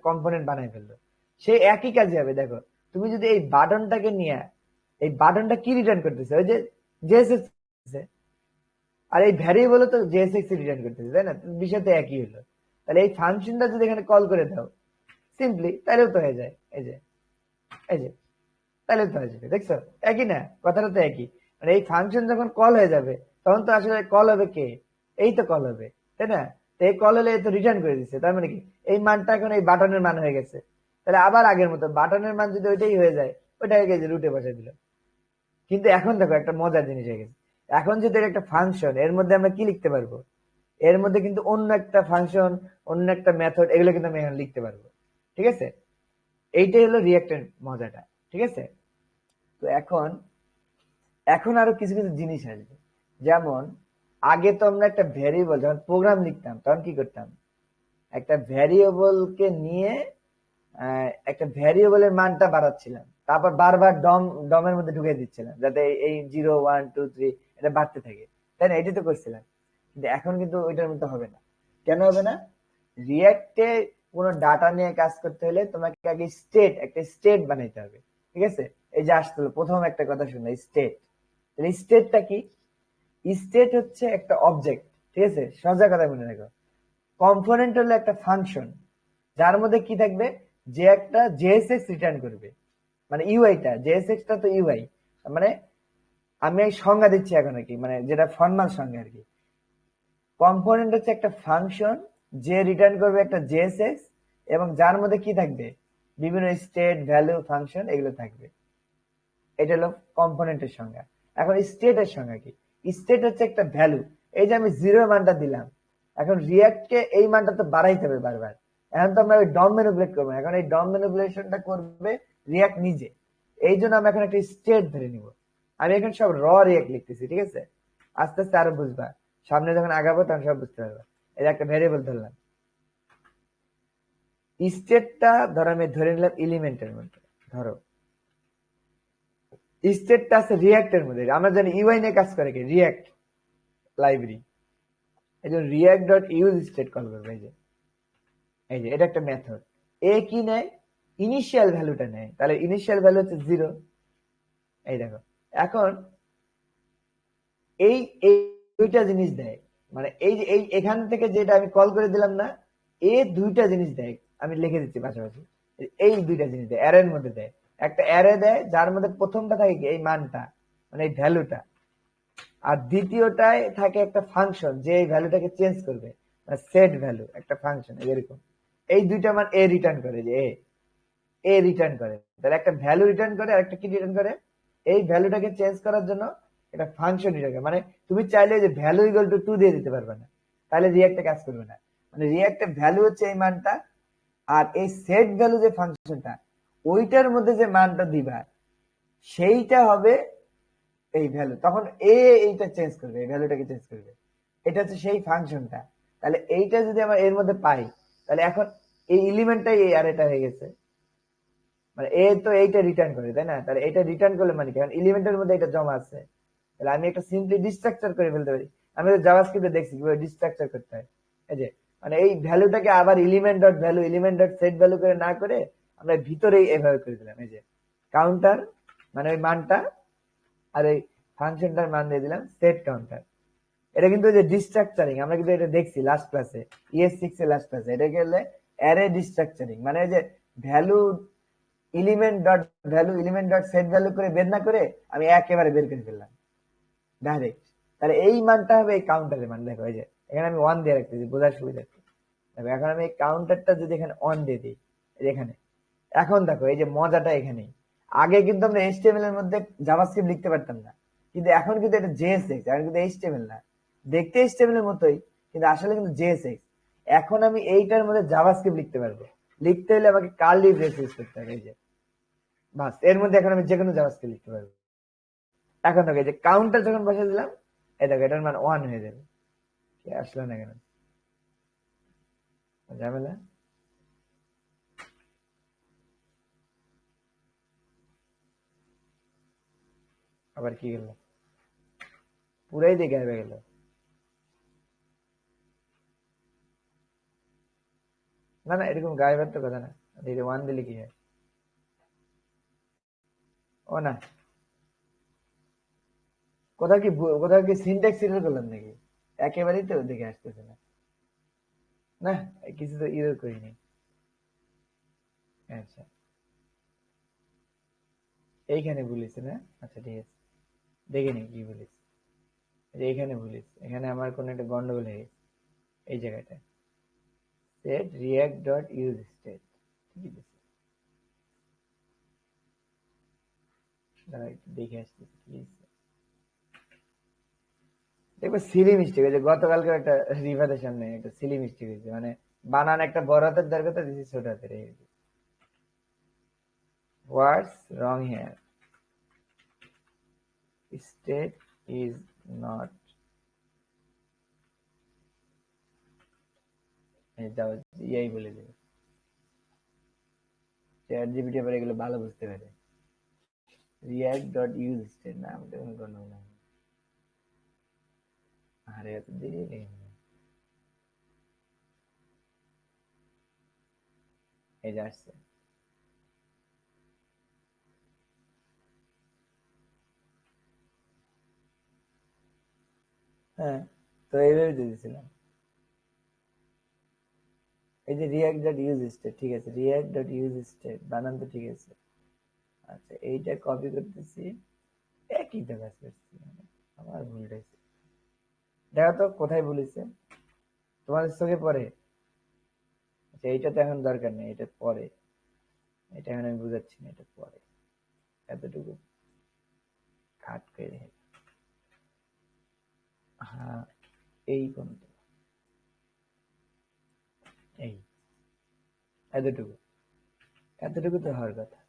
কম্পোনেন্ট বানাই ফেললো। সেই একই কাজই হবে। দেখো, তুমি যদি এই বাটনটাকে নিয়ে, এই বাটনটা কি রিটার্ন করতেছে, ওই যে জেএসএক্স, আর এই ভ্যারিয়েবল তো জেএসএক্স রিটার্ন করতেছে, তাই না? বিষয় তো একই হলো। তাহলে এই ফাংশনটা যদি এখানে কল করে দাও সিম্পলি, তাহলেও তো হয়ে যায়, এই যে, এই যে, তাহলে তো হয়ে যাবে। দেখছো একই না, কথাটা তো একই। মানে এই ফাংশন যখন কল হয়ে যাবে তখন তো আসলে কল হবে কে, এই তো কল হবে, তাই না? তো এই কল হলে তো রিটার্ন করে দিচ্ছে, তার মানে কি এই মানটা এখন এই বাটনের মান হয়ে গেছে। তাহলে আবার আগের মতো বাটনের মান যদি ওইটাই হয়ে যায়, ওইটাকে রুটে বসে দিল। কিন্তু এখন দেখো একটা মজার জিনিস হয়ে গেছে, এখন যদি এর একটা ফাংশন, এর মধ্যে আমরা কি লিখতে পারবো, এর মধ্যে কিন্তু অন্য একটা ফাংশন, অন্য একটা মেথড, এগুলো কিন্তু আমি এখন লিখতে পারবো। ঠিক আছে, এইটাই হলো রিয়াক্টের মজাটা। ঠিক আছে, তো এখন এখন আরো কিছু কিছু জিনিস আসবে। যেমন আগে তো আমরা একটা ভ্যারিয়েবল যখন প্রোগ্রাম লিখতাম তখন কি করতাম, একটা ভ্যারিয়েবলকে নিয়ে একটা ভ্যারিয়েবলের মানটা বাড়াচ্ছিলাম, তারপর বারবার ডমের মধ্যে ঢুকিয়ে দিচ্ছিলাম যাতে এই 0 1 2 3 এটা বাড়তে থাকে, তাই না? এটাই তো করছিলাম। কিন্তু এখন কিন্তু ওইটার মতো হবে না। কেন হবে না? রিয়াক্টে কোনো ডাটা নিয়ে কাজ করতে হলে তোমাকে আগে একটা স্টেট বানাইতে হবে। ঠিক আছে, এই যে আসছিল প্রথম একটা কথা শুনলে, স্টেট। স্টেটটা কি? স্টেট হচ্ছে একটা অবজেক্ট। ঠিক আছে, সোজা কথা মনে রাখো, কম্পোনেন্ট হলো একটা ফাংশন যার মধ্যে কি থাকবে, যে একটা জেএসএক্স রিটার্ন করবে, মানে ইউআইটা, জেএসএক্সটা তো ইউআই, মানে আমি এই সংজ্ঞা দিচ্ছি এখন আর কি, মানে যেটা ফর্মাল সংজ্ঞা আর কি। কম্পোনেন্ট হচ্ছে একটা ফাংশন যে রিটার্ন করবে একটা জেএসএক্স, এবং যার মধ্যে কি থাকবে, বিভিন্ন স্টেট, ভ্যালু, ফাংশন এগুলো থাকবে। এটা হলো কম্পোনেন্টের সংজ্ঞা। এখন স্টেটের সংজ্ঞা কি? স্টেট হচ্ছে একটা ভ্যালু। এই যে আমি 0 মানটা দিলাম, এখন রিয়াক্টকে এই মানটা তো বাড়াইতে হবে বারবার। এখন তো আমরা ওই ডম ম্যানিপুলেট করবো, এখন এই ডম ম্যানিপুলেশনটা করবে রিয়াক্ট নিজে। এই জন্য আমি এখন একটা স্টেট ধরে নিব। আমি এখন সব রিয়াক্ট লিখতেছি, ঠিক আছে? আস্তে আস্তে আরো বুঝবা, সামনে যখন আগাবো তখন সব বুঝতে পারবা। এই একটা ভ্যারিয়েবল ধরলাম, স্টেটটা ধরো আমি ধরে নিলাম এলিমেন্টের মধ্যে, ধরো স্টেটটা আছে রিয়াক্টের মধ্যে। আমরা জানি ইউআই নিয়ে কাজ করে কি, রিয়াক্ট লাইব্রেরি। এই জন্য react dot use state call করবে। এই যে এটা একটা মেথড। এ কি নেয়, ইনিশিয়াল ভ্যালুটা নেয়, তাহলে ইনিশিয়াল ভ্যালু হচ্ছে 0। এই দেখো, এখন এই এই দুইটা জিনিস দেয়, মানে এই যে এই এখান থেকে যেটা আমি কল করে দিলাম না, এ দুইটা জিনিস দেয়, আমি লিখে দিচ্ছি পাশাপাশি। এই দুইটা জিনিস দেয়, অ্যারের মধ্যে দেয়। একটা অ্যারে দেয় যার মধ্যে প্রথমটা থাকে কি, এই মানটা, মানে এই ভ্যালুটা, আর দ্বিতীয়টায় থাকে একটা ফাংশন যে এই ভ্যালুটাকে চেঞ্জ করবে, মানে সেট ভ্যালু, একটা ফাংশন এরকম। এই দুইটা মান এ রিটার্ন করে, যে এ রিটার্ন করে, তাহলে একটা ভ্যালু রিটার্ন করে আর একটা কি রিটার্ন করে, এই ভ্যালুটাকে চেঞ্জ করার জন্য একটা ফাংশন রিটার্ন করে। মানে তুমি চাইলে যে ভ্যালু ইকুয়াল টু 2 দিয়ে দিতে পারবে না, তাহলে রিয়াক্টে কাজ করবে না। মানে রিয়াক্টের ভ্যালু হচ্ছে এই মানটা, আর এই সেট ভ্যালু যে ফাংশনটা, ওইটার মধ্যে যে মানটা দিবা সেইটা হবে এই ভ্যালু। তখন এইটা চেঞ্জ করবে, এই ভ্যালুটাকে চেঞ্জ করবে। এটা হচ্ছে সেই ফাংশনটা। তাহলে এইটা যদি আমরা এর মধ্যে পাই, তাহলে এখন এই এলিমেন্টটাই এই আর এটা হয়ে গেছে, মানে এ তো এইটা রিটার্ন করে, তাই না? তাহলে এটা রিটার্ন করলে মানে কারণ এলিমেন্টের মধ্যে এটা জমা আছে, তাহলে আমি একটা সিম্পলি ডিস্ট্রাকচার করে ফেলতে পারি। আমি তো জাভাস্ক্রিপ্টে দেখছি কিভাবে ডিস্ট্রাকচার করতে হয়। এই যে মানে এই ভ্যালুটাকে আবার element dot value, element dot set value করে না করে আমরা ভিতরেই এভাবে করে দিলাম। এই যে কাউন্টার, মানে ওই মানটা, আর এই ফাংশনটার মান দিয়ে দিলাম সেট কাউন্টার। এটা কিন্তু যে ডিস্ট্রাকচারিং, আমরা কিন্তু এটা দেখছি লাস্ট ক্লাসে, ES6 এর লাস্ট ক্লাসে। এটা গেলে অ্যারে ডিস্ট্রাকচারিং, মানে এই যে value element dot set value করে বের না করে আমি একেবারে বের করে ফেললাম ডাইরেক্ট। তাহলে এই মানটা হবে এই কাউন্টারের মান। দেখো এই যে এখানে আমি 1 দিয়ে রাখতেছি বোঝার সুবিধা। দেখো এখন আমি এই কাউন্টারটা যদি এখানে অন দিয়ে দিই এখানে, এখন দেখো এই যে মজাটা এখানেই। আগে কিন্তু আমরা HTML এর মধ্যে জাভাস্ক্রিপ্ট লিখতে পারতাম না, কিন্তু এখন কিন্তু এটা JSX, এখন কিন্তু HTML না, দেখতে HTML এর মতোই কিন্তু আসলে কিন্তু JSX। এখন আমি এইটার মধ্যে জাভাস্ক্রিপ্ট লিখতে পারবো। লিখতে হলে আমাকে কার্লি ব্রেস ইউজ করতে হবে, এই যে বাস এর মধ্যে এখন আমি যে কোনো জাভাস্ক্রিপ্ট লিখতে পারবো। এখন দেখো এই যে কাউন্টার যখন বসে দিলাম, এই দেখো এটার মান 1 হয়ে যাবে। কি আসলো না কেন ঝামেলা? আবার কি গেল, পুরাই দিয়ে গায়েব হয়ে গেল। না না, এরকম গায়েবের তো কথা না, এই যে 1 দিলে কি হয়? ও না, কোথাও কি সিনট্যাক্স এরর করলাম নাকি? একেবারেই তো দেখে আসতেছে না। না, কিছু তো এরর করিনি। আচ্ছা, এইখানে ভুলিছে না? আচ্ছা ঠিক আছে, দেখে নি কি ভুলিস। এইখানে ভুলিস, এখানে আমার কোন একটা গন্ডগোল হয়ে গেছে এই জায়গাটায়। Set react dot use state, ঠিক আছে, দাঁড়া একটু দেখে আসতেছি কি হয়েছে। দেখবো সিলি মিস্টেক হয়েছে, গতকালকে একটা রিভারের সামনে একটা সিলি মিস্টেক হয়েছে, মানে বানান একটা বড় হাতের দরকার তো দিছি ছোট হাতের। হোয়াটস রং হিয়ার, state is not, যাও ইয়াই বলে দেবে, চ্যাট জিপিটি আবার এগুলো ভালো বুঝতে পারে। রিয়াক্ট ডট ইউজ স্টেট না, আমি তো কোনো না, আরে এত দেরি নেই। এই যে আসছে, হ্যাঁ তো এইভাবে দিয়ে দিয়েছিলাম। এই যে রিয়াক্ট ডট ইউজ স্টেট, ঠিক আছে, রিয়াক্ট ডট ইউজ স্টেট বানান তো ঠিক আছে। আচ্ছা এইটা কপি করতেছি, একই তো কাজ করছি, আমার ভুল হয়েছে। দেখো তো কোথায় ভুলেছে তোমাদের চোখে পড়ে? আচ্ছা এইটা তো এখন দরকার নেই, এটা পরে, এটা এখন আমি বুঝাচ্ছি না, এটা পরে, এতটুকু কাট করে রেখে, হ্যাঁ এই পর্যন্ত, এই এতটুকু, এতটুকু তো হওয়ার কথা।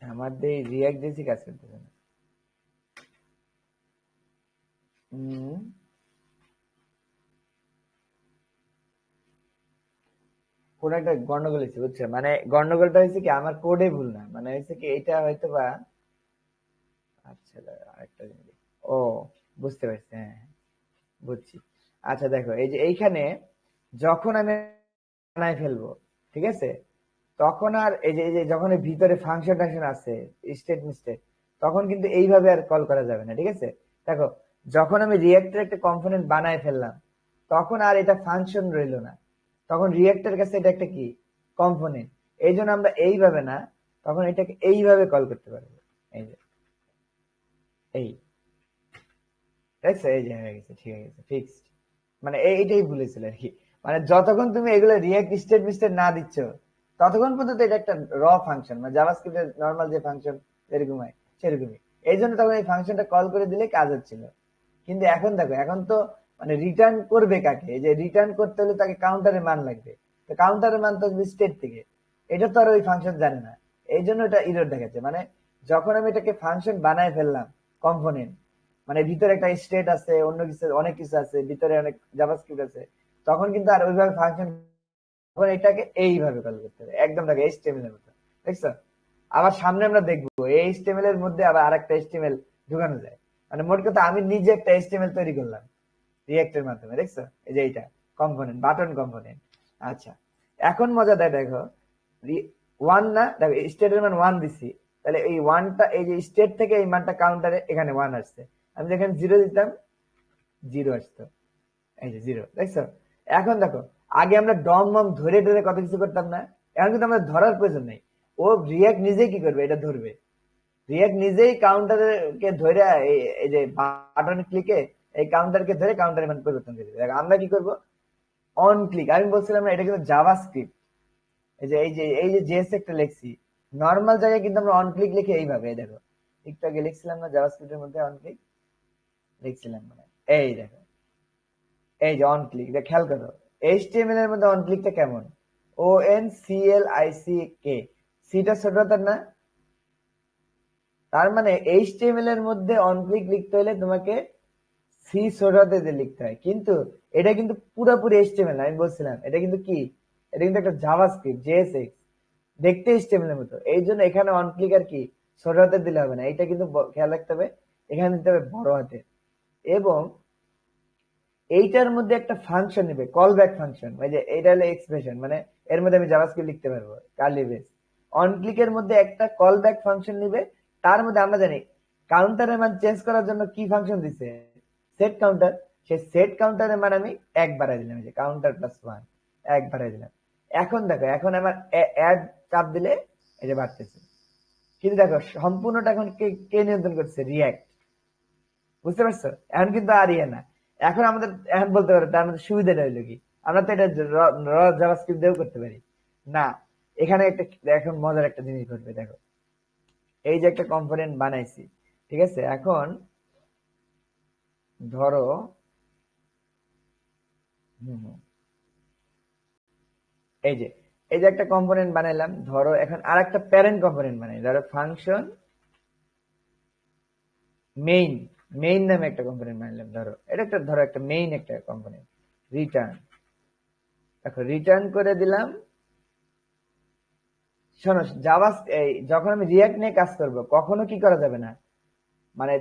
আমার দিয়ে রিয়াক্ট দিয়েছি, কাজ করতেছে না। কোন একটা গন্ডগোল হয়েছে বুঝছো, মানে গন্ডগোলটা হয়েছে কি আমার কোডে ভুল না, মানে হয়েছে কি এটা হয়তো বা, আচ্ছা আরেকটা জিনিস, ও বুঝতে পারছি, হ্যাঁ হ্যাঁ, বুঝছি। আচ্ছা দেখো এই যে এইখানে যখন আমি বানায় ফেলবো, ঠিক আছে, তখন আর এই যে যখন এর ভিতরে ফাংশন টাংশন আছে স্টেট মিস্টেট, তখন কিন্তু এইভাবে আর কল করা যাবে না, ঠিক আছে। দেখো যখন আমি রিয়েক্টর একটা কম্পোনেন্ট বানায় ফেললাম, তখন আর এটা ফাংশন রইলো না, তখন রিয়েক্টর কাছে এটা একটা কি কম্পোনেন্ট। এই জন্য আমরা এইভাবে না, তখন এটাকে এইভাবে কল করতে পারবো, এই যে এই দেখছো, এই যে হয়ে গেছে, ঠিক হয়ে গেছে, ফিক্সড। মানে এইটাই ভুলেছিল আর কি, মানে যতক্ষণ তুমি এগুলো রিয়েক্ট স্টেট মিস্টেট না দিচ্ছ ততক্ষণ পর্যন্ত এটা একটা র ফাংশন, মানে জাভাস্ক্রিপ্টের নর্মাল যে ফাংশন এরকম হয় সেরকমই। এই জন্য তখন এই ফাংশনটা কল করে দিলে কাজ হচ্ছিল। কিন্তু এখন দেখো, এখন তো মানে রিটার্ন করবে কাকে, এই যে রিটার্ন করতে হলে তাকে কাউন্টারের মান লাগবে, তো কাউন্টারের মান তো স্টেট থেকে, এটা তো আর ওই ফাংশন জানে না। এই জন্য এটা ইরর দেখাচ্ছে, মানে যখন আমি এটাকে ফাংশন বানায় ফেললাম কম্পোনেন্ট, মানে ভিতরে একটা স্টেট আছে, অন্য কিছু অনেক কিছু আছে, ভিতরে অনেক জাভাস্ক্রিপ্ট আছে, তখন কিন্তু আর ওইভাবে ফাংশন, তখন এটাকে এইভাবে কল করতে হবে, একদম দেখো এইচটিএমএল এর মতো, দেখছো। আবার সামনে আমরা দেখবো এই এইচটিএমএল এর মধ্যে আবার আরেকটা এইচটিএমএল ঢুকানো যায়, মানে মোট কথা আমি নিজে একটা এইচটিএমএল তৈরি করলাম রিয়েক্টের মাধ্যমে, দেখছো, এই যে এইটা কম্পোনেন্ট, বাটন কম্পোনেন্ট। আচ্ছা এখন মজা দেয় দেখো, ওয়ান না, দেখো স্টেটের মান ওয়ান দিছি, তাহলে এই ওয়ানটা এই যে স্টেট থেকে এই মানটা কাউন্টারে এখানে ওয়ান আসছে, আমি যেখানে জিরো দিতাম জিরো আসতো, এই যে জিরো, দেখছো? এখন দেখো আগে আমরা ডম মম ধরে ধরে কত কিছু করতাম না, এখন কিন্তু আমরা ধরার প্রয়োজন নেই, ও রিয়াক্ট নিজেই কি করবে, এটা ধরবে, রিয়াক্ট নিজেই কাউন্টারকে ধরে এই যে বাটন ক্লিকে এই কাউন্টারকে ধরে কাউন্টারের মান পরিবর্তন করে দেবে। আমরা কি করব, অন ক্লিক, আমি বলছিলাম না এটা কিন্তু জাভাস্ক্রিপ্ট, এই যে জেএস একটা লিখছি, নর্মাল জায়গায় কিন্তু আমরা অন ক্লিক লিখে এইভাবে, এই দেখো একটু আগে লিখছিলাম না জাভাস্ক্রিপ্টের মধ্যে অন ক্লিক লিখছিলাম, মানে এই দেখো এই যে অন ক্লিক, এটা খেয়াল করো এইচটিএমএল এর মধ্যে অন ক্লিকটা কেমন, ONCLICK, সিটা ছোট হাতের না, তার মানে এইচটিএমএল এর মধ্যে অন ক্লিক লিখতে হলে তোমাকে সি ছোট হাতে দিয়ে লিখতে হয়, কিন্তু এটা কিন্তু পুরোপুরি এইচটিএমএল না, আমি বলছিলাম এটা কিন্তু কি, এটা কিন্তু একটা জাভাস্ক্রিপ্ট জেএসএক্স, দেখতে এইচটিএমএল এর মতো, এই জন্য এখানে অন ক্লিক আর কি ছোট হাতে দিলে হবে না, এটা কিন্তু খেয়াল রাখতে হবে, এখানে দিতে হবে বড় হাতে, এবং এইটার মধ্যে একটা ফাংশন নেবে কল ব্যাক ফাংশন, ওই যে এটা হলো এক্সপ্রেশন, মানে এর মধ্যে আমি জাভাস্ক্রিপ্ট লিখতে পারবো কার্লি ব্রেস, অন ক্লিকের মধ্যে একটা কল ব্যাক ফাংশন নিবে, তার মধ্যে আমরা জানি কাউন্টারের মান চেঞ্জ করার জন্য কি ফাংশন দিছে, সেট কাউন্টার, সেই সেট কাউন্টারের মান আমি এক বাড়াই দিলাম, যে কাউন্টার প্লাস ওয়ান এক বাড়াই দিলাম, এখন দেখো এখন আমার অ্যাড চাপ দিলে এই যে বাড়তেছে, কিন্তু দেখো সম্পূর্ণটা এখন কে নিয়ন্ত্রণ করছে, রিয়াক্ট, বুঝতে পারছো? এখন কিন্তু আর ইয়ে না, এখন আমাদের এখন বলতে পারো তার মধ্যে সুবিধাটা হইলো কি, আমরা তো এটা জাভাস্ক্রিপ্ট দিয়েও করতে পারি না, এখানে একটা এখন মজার একটা জিনিস ঘটবে, দেখো এই যে একটা কম্পোনেন্ট বানাইছি, ঠিক আছে, এখন ধরো এই যে একটা কম্পোনেন্ট বানাইলাম, ধরো এখন আর একটা প্যারেন্ট কম্পোনেন্ট বানাই, ধরো ফাংশন মেইন, মেইন নামে একটা কম্পোনেন্ট বানাইলাম, ধরো এটা একটা ধরো একটা মেইন একটা কম্পোনেন্ট, রিটার্ন, দেখো রিটার্ন করে দিলাম, শোনো জাভা যখন আমি রিয়াক্ট নিয়ে কাজ করব কখনো কি করা যাবে না, মানে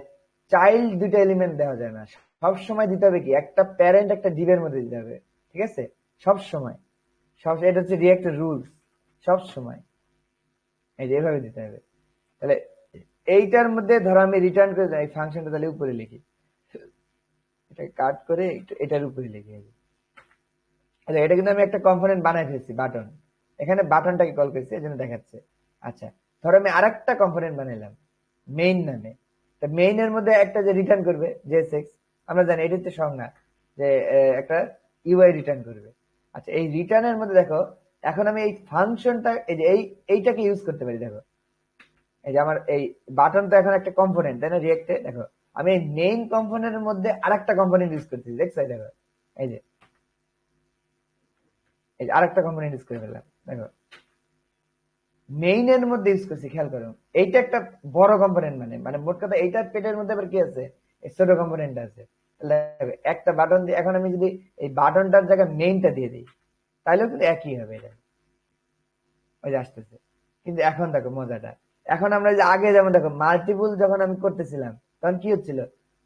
চাইল্ড দুইটা এলিমেন্ট দেওয়া যায় না, সব সময় দিতে হবে কি একটা প্যারেন্ট একটা ডিভের মধ্যে দিতে হবে, ঠিক আছে, সব সময়, এটা হচ্ছে রিয়াক্টের রুলস, সব সময় এই যে এভাবে দিতে হবে, তাহলে এইটার মধ্যে ধরো আমি রিটার্ন করে দিই ফাংশনটা, তাহলে উপরে লিখি, এটা কাট করে এটার উপরে লিখি, এটা কিন্তু আমি একটা কম্পোনেন্ট বানাই ফেলছি বাটন, এখানে বাটনটাকে কল করেছি এই জন্য দেখাচ্ছে, আচ্ছা ধরো আমি আরেকটা কম্পোনেন্ট বানাইলাম মেইন নামে, তা মেইন এর মধ্যে একটা যে রিটার্ন করবে জেএসএক্স, আমরা জানি এটা হচ্ছে সংজ্ঞা যে একটা ইউআই রিটার্ন করবে, আচ্ছা এই রিটার্নের মধ্যে দেখো এখন আমি এই ফাংশনটা এই যে এইটাকে ইউজ করতে পারি, দেখো এই যে আমার এই বাটন তো এখন একটা কম্পোনেন্ট তাই না রিয়েক্টে, দেখো আমি এই মেইন কম্পোনেন্টের মধ্যে আরেকটা কম্পোনেন্ট ইউজ করতেছি, দেখছো দেখো এই যে আরেকটা কম্পোনেন্ট ইউজ করে ফেললাম, দেখো মেইনের মধ্যে ইউজ করছি, খেয়াল করো এইটা একটা বড় কম্পোনেন্ট, মানে মোট কথা এইটার পেটের মধ্যে আবার কি আছে, এই ছোট কম্পোনেন্ট আছে, একটা বাটন দিয়ে এখন আমি যদি এই বাটনটার জায়গায় মেইনটা দিয়ে দিই তাহলেও কিন্তু একই হবে, এটা ওই যে আসতেছে, কিন্তু এখন দেখো মজাটা, এখন আমরা যে আগে যেমন দেখো মাল্টিপল যখন আমি করতেছিলাম তখন কি হচ্ছিল,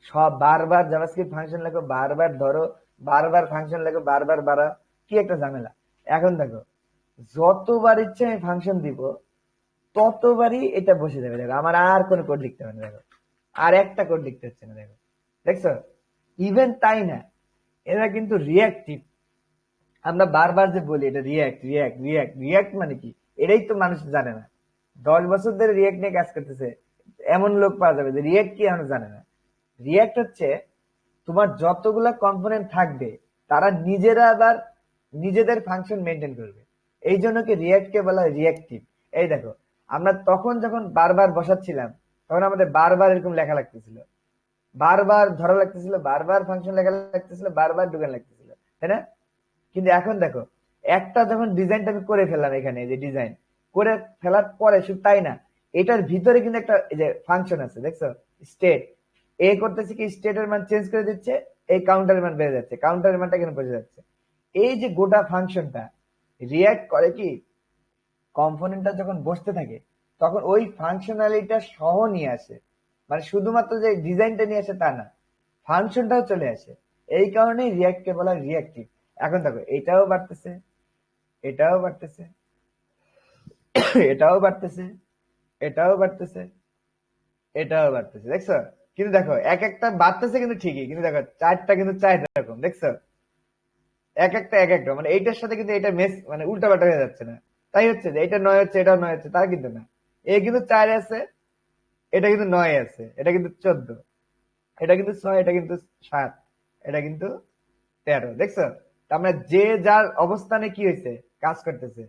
সব বারবার জাভাস্ক্রিপ্ট ফাংশন লেখো, বারবার ধরো, বারবার ফাংশন লেখো, বারবার বাড়াও, কি একটা ঝামেলা, এখন দেখো যতবার ইচ্ছে আমি ফাংশন দিব ততবারই এটা বসে যাবে, দেখো আমার আর কোনো কোড লিখতে হবে না, দেখো আর একটা কোড লিখতে হচ্ছে না, দেখো দেখছো, ইভেন তাই না, এরা কিন্তু রিয়াক্টিভ, আমরা বারবার যে বলি এটা রিয়াক্ট রিয়াক্ট রিয়াক্ট, রিয়াক্ট মানে কি এটাই তো মানুষ জানে না, 10 বছর ধরে রিয়াক্ট নিয়ে কাজ করতেছে এমন লোক পাওয়া যাবে যে রিয়াক্ট কি এখনো জানে না, রিয়াক্ট হচ্ছে তোমার যতগুলা কম্পোনেন্ট থাকবে তারা নিজেরা আবার নিজেদের ফাংশন মেনটেন করবে, এই জন্য কি রিয়াক্টকে বলা হয় রিয়াক্টিভ, এই দেখো আমরা তখন যখন বারবার বসাচ্ছিলাম তখন আমাদের বারবার এরকম লেখা লাগতেছিল, বারবার ধরা লাগতেছিল, বারবার ফাংশন লেখা লাগতেছিল, বারবার ঢুকান লাগতেছিল, তাই না? কিন্তু এখন দেখো একটা যখন ডিজাইনটা আমি করে ফেললাম, এখানে যে ডিজাইন করে ফেলার পরে শুধু তাই না, এটার ভিতরে কিন্তু একটা এই যে ফাংশন আছে, দেখছো স্টেট, এ করতেছে কি স্টেটের মান চেঞ্জ করে দিচ্ছে, এই কাউন্টারের মান বেড়ে যাচ্ছে, কাউন্টারের মানটা কেন বেড়ে যাচ্ছে, এই যে গোটা ফাংশনটা রিয়াক্ট করে কি কম্পোনেন্টটা যখন বসতে থাকে তখন ওই ফাংশনালিটা সহ নিয়ে আসে, মানে শুধুমাত্র যে ডিজাইনটা নিয়ে আসে তা না, ফাংশনটাও চলে আসে, এই কারণেই রিয়াক্টকে বলা রিয়াক্টিভ, এখন দেখো এটাও বাড়তেছে, এটাও বাড়তেছে, এটাও বাড়তেছে, এটাও বাড়তেছে, এটাও বাড়তেছে, দেখছো? কিন্তু দেখো এক একটা বাড়তেছে কিন্তু ঠিকই, কিন্তু দেখো চারটা কিন্তু চার রকম, দেখছো? এক একটা এক একটা, মানে এইটার সাথে কিন্তু এটা মেস মানে উল্টা পাল্টা হয়ে যাচ্ছে না। তাই হচ্ছে যে এটা নয় হচ্ছে, এটা নয় হচ্ছে, তা কিন্তু না। এ কিন্তু চার আছে, এটা কিন্তু নয় আছে, এটা কিন্তু 14, এটা কিন্তু 6, এটা কিন্তু 7, এটা কিন্তু 13, দেখছো? তার মানে যে যার অবস্থানে কি হয়েছে, কাজ করতেছে।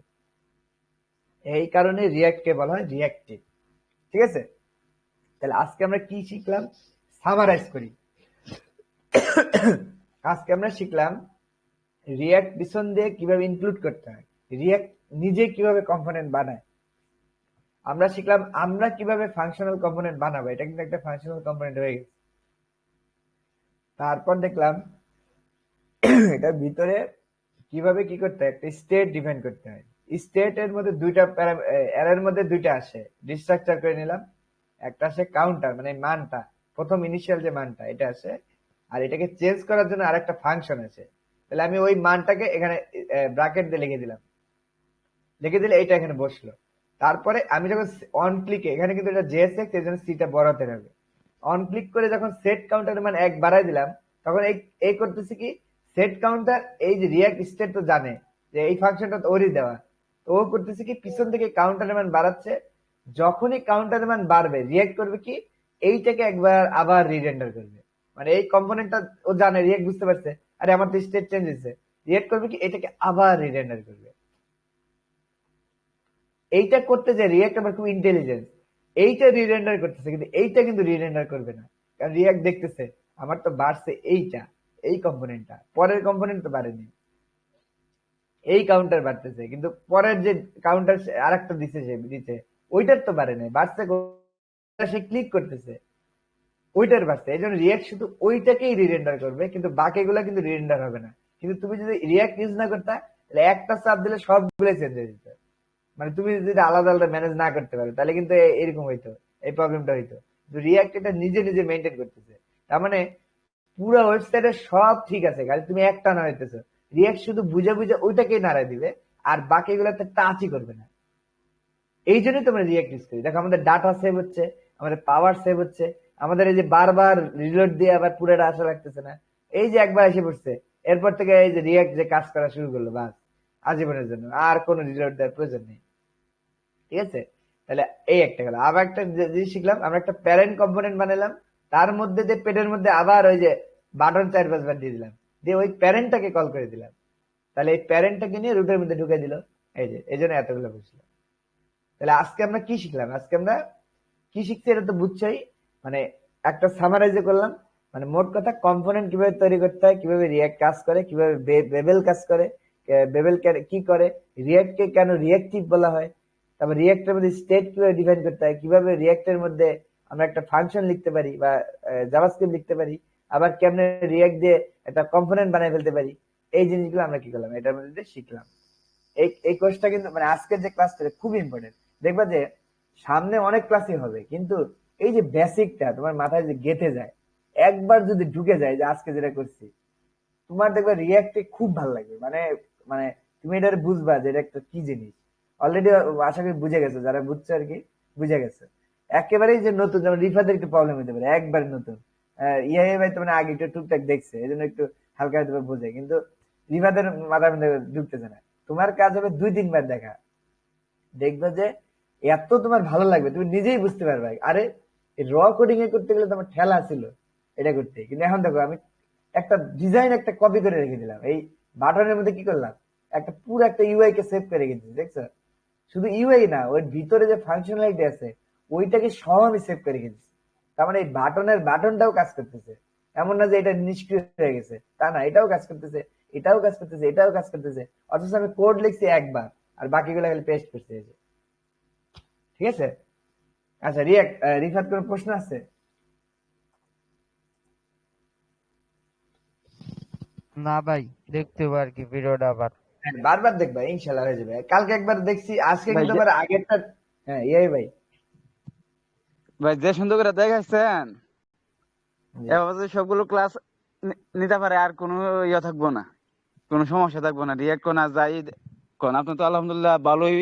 এই কারণে রিয়াক্ট কে বলা হয় রিয়াক্টিভ। ঠিক আছে, তাহলে আজকে আমরা কি শিখলাম, সামারাইজ করি। আজকে আমরা শিখলাম রিয়াক্ট পিছন দিয়ে কিভাবে ইনক্লুড করতে হয়, রিয়াক্ট নিজে কিভাবে কম্পোনেন্ট বানায়। আমরা শিখলাম আমরা কিভাবে ফাংশনাল কম্পোনেন্ট বানাবো, এটা কিন্তু একটা ফাংশনাল কম্পোনেন্ট হয়ে গেছে। তারপর দেখলাম এটার ভিতরে কিভাবে কি করতে হয়, একটা স্টেট ডিফাইন করতে হয়। স্টেট এর মধ্যে দুইটা এর মধ্যে দুইটা আসে, ডিস্ট্রাকচার করে নিলাম। একটা আসে কাউন্টার, মানে মানটা, প্রথম ইনিশিয়াল যে মানটা এটা আসে, আর এটাকে চেঞ্জ করার জন্য আরেকটা ফাংশন আছে। তাহলে আমি ওই মানটাকে এখানে ব্র্যাকেট দিয়ে লিখে দিলাম, লিখে দিলে এটা এখানে বসলো। তারপরে আমি যখন অন ক্লিকে, এখানে কিন্তু এটা জেএসএক্স, এই জন্য সিটা বড় হতে হবে। অন ক্লিক করে যখন সেট কাউন্টার মান 1 বাড়াই দিলাম, তখন এই করতেছে কি, সেট কাউন্টার এই যে রিয়াক্ট স্টেট তো জানে যে এই ফাংশনটা তো ওরই দেওয়া, তো ও করতেছে কি পিছন থেকে কাউন্টারের মান বাড়াচ্ছে। যখনই কাউন্টারের মান বাড়বে, রিয়াক্ট করবে কি, এইটাকে একবার আবার রিরেন্ডার করবে। মানে এই কম্পোনেন্টটা ও জানে, রিয়াক্ট বুঝতে পারছে, আরে আমার তো স্টেট চেঞ্জ হয়েছে, রিয়াক্ট করবে কি, এটাকে আবার রিরেন্ডার করবে। এইটা করতে যে রিয়াক্ট আবার খুব ইন্টেলিজেন্স, এইটা রিরেন্ডার করতেছে, কিন্তু এইটা কিন্তু রিরেন্ডার করবে না। কারণ রিয়াক্ট দেখতেছে আমার তো বাড়ছে এইটা, এই কম্পোনেন্টটা, পরের কম্পোনেন্ট তো বাড়েনি, এই কাউন্টার বাড়তেছে, কিন্তু পরের যে কাউন্টার আরেকটা দিছে, সে দিচ্ছে ওইটার তো বাড়ে নাই, বাড়ছে সে ক্লিক করতেছে ওইটার বাড়ছে। এই জন্য রিয়াক্ট শুধু ওইটাকেই রিরেন্ডার করবে, কিন্তু বাকিগুলা কিন্তু রিরেন্ডার হবে না। কিন্তু তুমি যদি রিয়াক্ট ইউজ না করতা, তাহলে একটা চাপ দিলে সবগুলো চেঞ্জ হয়ে যেত। মানে তুমি যদি আলাদা আলাদা ম্যানেজ না করতে পারো, তাহলে কিন্তু এরকম হইতো, এই প্রবলেমটা হইতো। রিয়াক্ট এটা নিজে নিজে মেনটেন করতেছে। তার মানে পুরো ওয়েবসাইটে সব ঠিক আছে, খালি তুমি একটা না হইতেছো। রিয়াক্ট শুধু বুঝে বুঝে ওইটাকেই নাড়াই দিবে, আর বাকিগুলোতে টাচই করবে না। এই জন্যই তোমরা রিয়াক্ট ইউজ করি। দেখো আমাদের ডাটা সেভ হচ্ছে, আমাদের পাওয়ার সেভ হচ্ছে, আমাদের এই যে বারবার রিলোড দিয়ে আবার পুরোটা আসা লাগতেছে না। এই যে একবার এসে পড়ছে, এরপর থেকে এই যে রিয়াক্ট যে কাজ করা শুরু করলো, বাস আজীবনের জন্য আর কোনো রিলোড দেওয়ার প্রয়োজন নেই। ঠিক আছে, তাহলে এই একটা গেল। আবার একটা জিনিস শিখলাম, আমরা একটা প্যারেন্ট কম্পোনেন্ট বানালাম, তার মধ্যে যে পেটের মধ্যে আবার ওই যে বাটন 4-5 বার দিয়ে দিলাম, দিয়ে ওই প্যারেন্টটাকে কল করে দিলাম। তাহলে এই প্যারেন্টটাকে নিয়ে রুটের মধ্যে ঢুকে দিল। এই যে এই জন্য এতগুলো বুঝলো। তাহলে আজকে আমরা কি শিখলাম, আজকে আমরা কি শিখছি এটা তো বুঝছোই। মানে একটা সামারাইজ করলাম, মানে মোট কথা কম্পোনেন্ট কিভাবে তৈরি করতে হয়, কিভাবে রিয়াক্ট কাজ করে, কিভাবে বেবেল কাজ করে, বেবেল কি করে, রিয়াক্ট কে কেন রিয়াক্টিভ বলা হয়, তারপর রিয়াক্টের মধ্যে স্টেট কিভাবে ডিফাইন করতে হয়, কিভাবে রিয়াক্টের মধ্যে আমরা একটা ফাংশন লিখতে পারি বা জাভাস্ক্রিপ্ট লিখতে পারি, আবার কেমনে রিয়াক্ট দিয়ে একটা কম্পোনেন্ট বানিয়ে ফেলতে পারি। এই জিনিসগুলো আমরা কি করলাম, এটার মধ্যে শিখলাম। এই কোর্সটা কিন্তু মানে আজকের যে ক্লাসটা খুব ইম্পর্টেন্ট। দেখবা যে সামনে অনেক ক্লাসই হবে, কিন্তু এই যে বেসিকটা তোমার মাথায় যে গেঁথে যায়, একবার যদি ঢুকে যায় যে আজকে যেটা করছি, তোমার দেখবে রিয়াক্টে খুব ভালো লাগবে। মানে মানে তুমি এটা বুঝবা যে এটা একটা কি জিনিস। অলরেডি আশা করি বুঝে গেছো, যারা বুঝছে আর কি বুঝে গেছে। একেবারেই যে নতুন, যেমন রিফাদের একটু প্রবলেম হতে পারে, একবারে নতুন। ইয়ে ভাই তো মানে আগে একটু টুকটাক দেখছে, এই জন্য একটু হালকা হয়তো বোঝে, কিন্তু রিফাদের মাথার মধ্যে ঢুকতেছে না। তোমার কাজ হবে 2-3 বার দেখা, দেখবে যে এত তোমার ভালো লাগবে, তুমি নিজেই বুঝতে পারবে আরে র কোডিং এ করতে গেলে তোমার ঠেলা ছিল এটা করতে, কিন্তু এখন দেখো আমি একটা ডিজাইন একটা কপি করে রেখে দিলাম, এই বাটনের মধ্যে কি করলাম, একটা পুরো একটা ইউআই কে সেভ করে রেখে দিচ্ছি, দেখছো? শুধু ইউআই না, ওর ভিতরে যে ফাংশনালিটি আছে ওইটাকে সব আমি সেভ করে রেখে দিচ্ছি। তার মানে এই বাটনের বাটনটাও কাজ করতেছে, এমন না যে এটা নিষ্ক্রিয় হয়ে গেছে, তা না, এটাও কাজ করতেছে, এটাও কাজ করতেছে, এটাও কাজ করতেছে। অথচ আমি কোড লিখছি একবার, আর বাকিগুলো খালি পেস্ট করতে হয়েছে। ঠিক আছে, আচ্ছা রিফাত কোনো প্রশ্ন আছে? না ভাই, দেখতে হবে আর কি ভিডিওটা আবার। হ্যাঁ, বারবার দেখবা, ইনশাল্লাহ হয়ে যাবে। কালকে একবার দেখছি, আজকে ভাই কিন্তু আবার আগেরটা। হ্যাঁ ইয়াই ভাই। ভাই যে সুন্দর করে দেখাইছেন, জি। এভাবে যদি সবগুলো ক্লাস নিতে পারে আর কোনো ইয়ে থাকবো না, কোনো সমস্যা থাকবো না। রিয়াক্ট কোন আর যাই কোন, আপনি তো আলহামদুলিল্লাহ ভালোই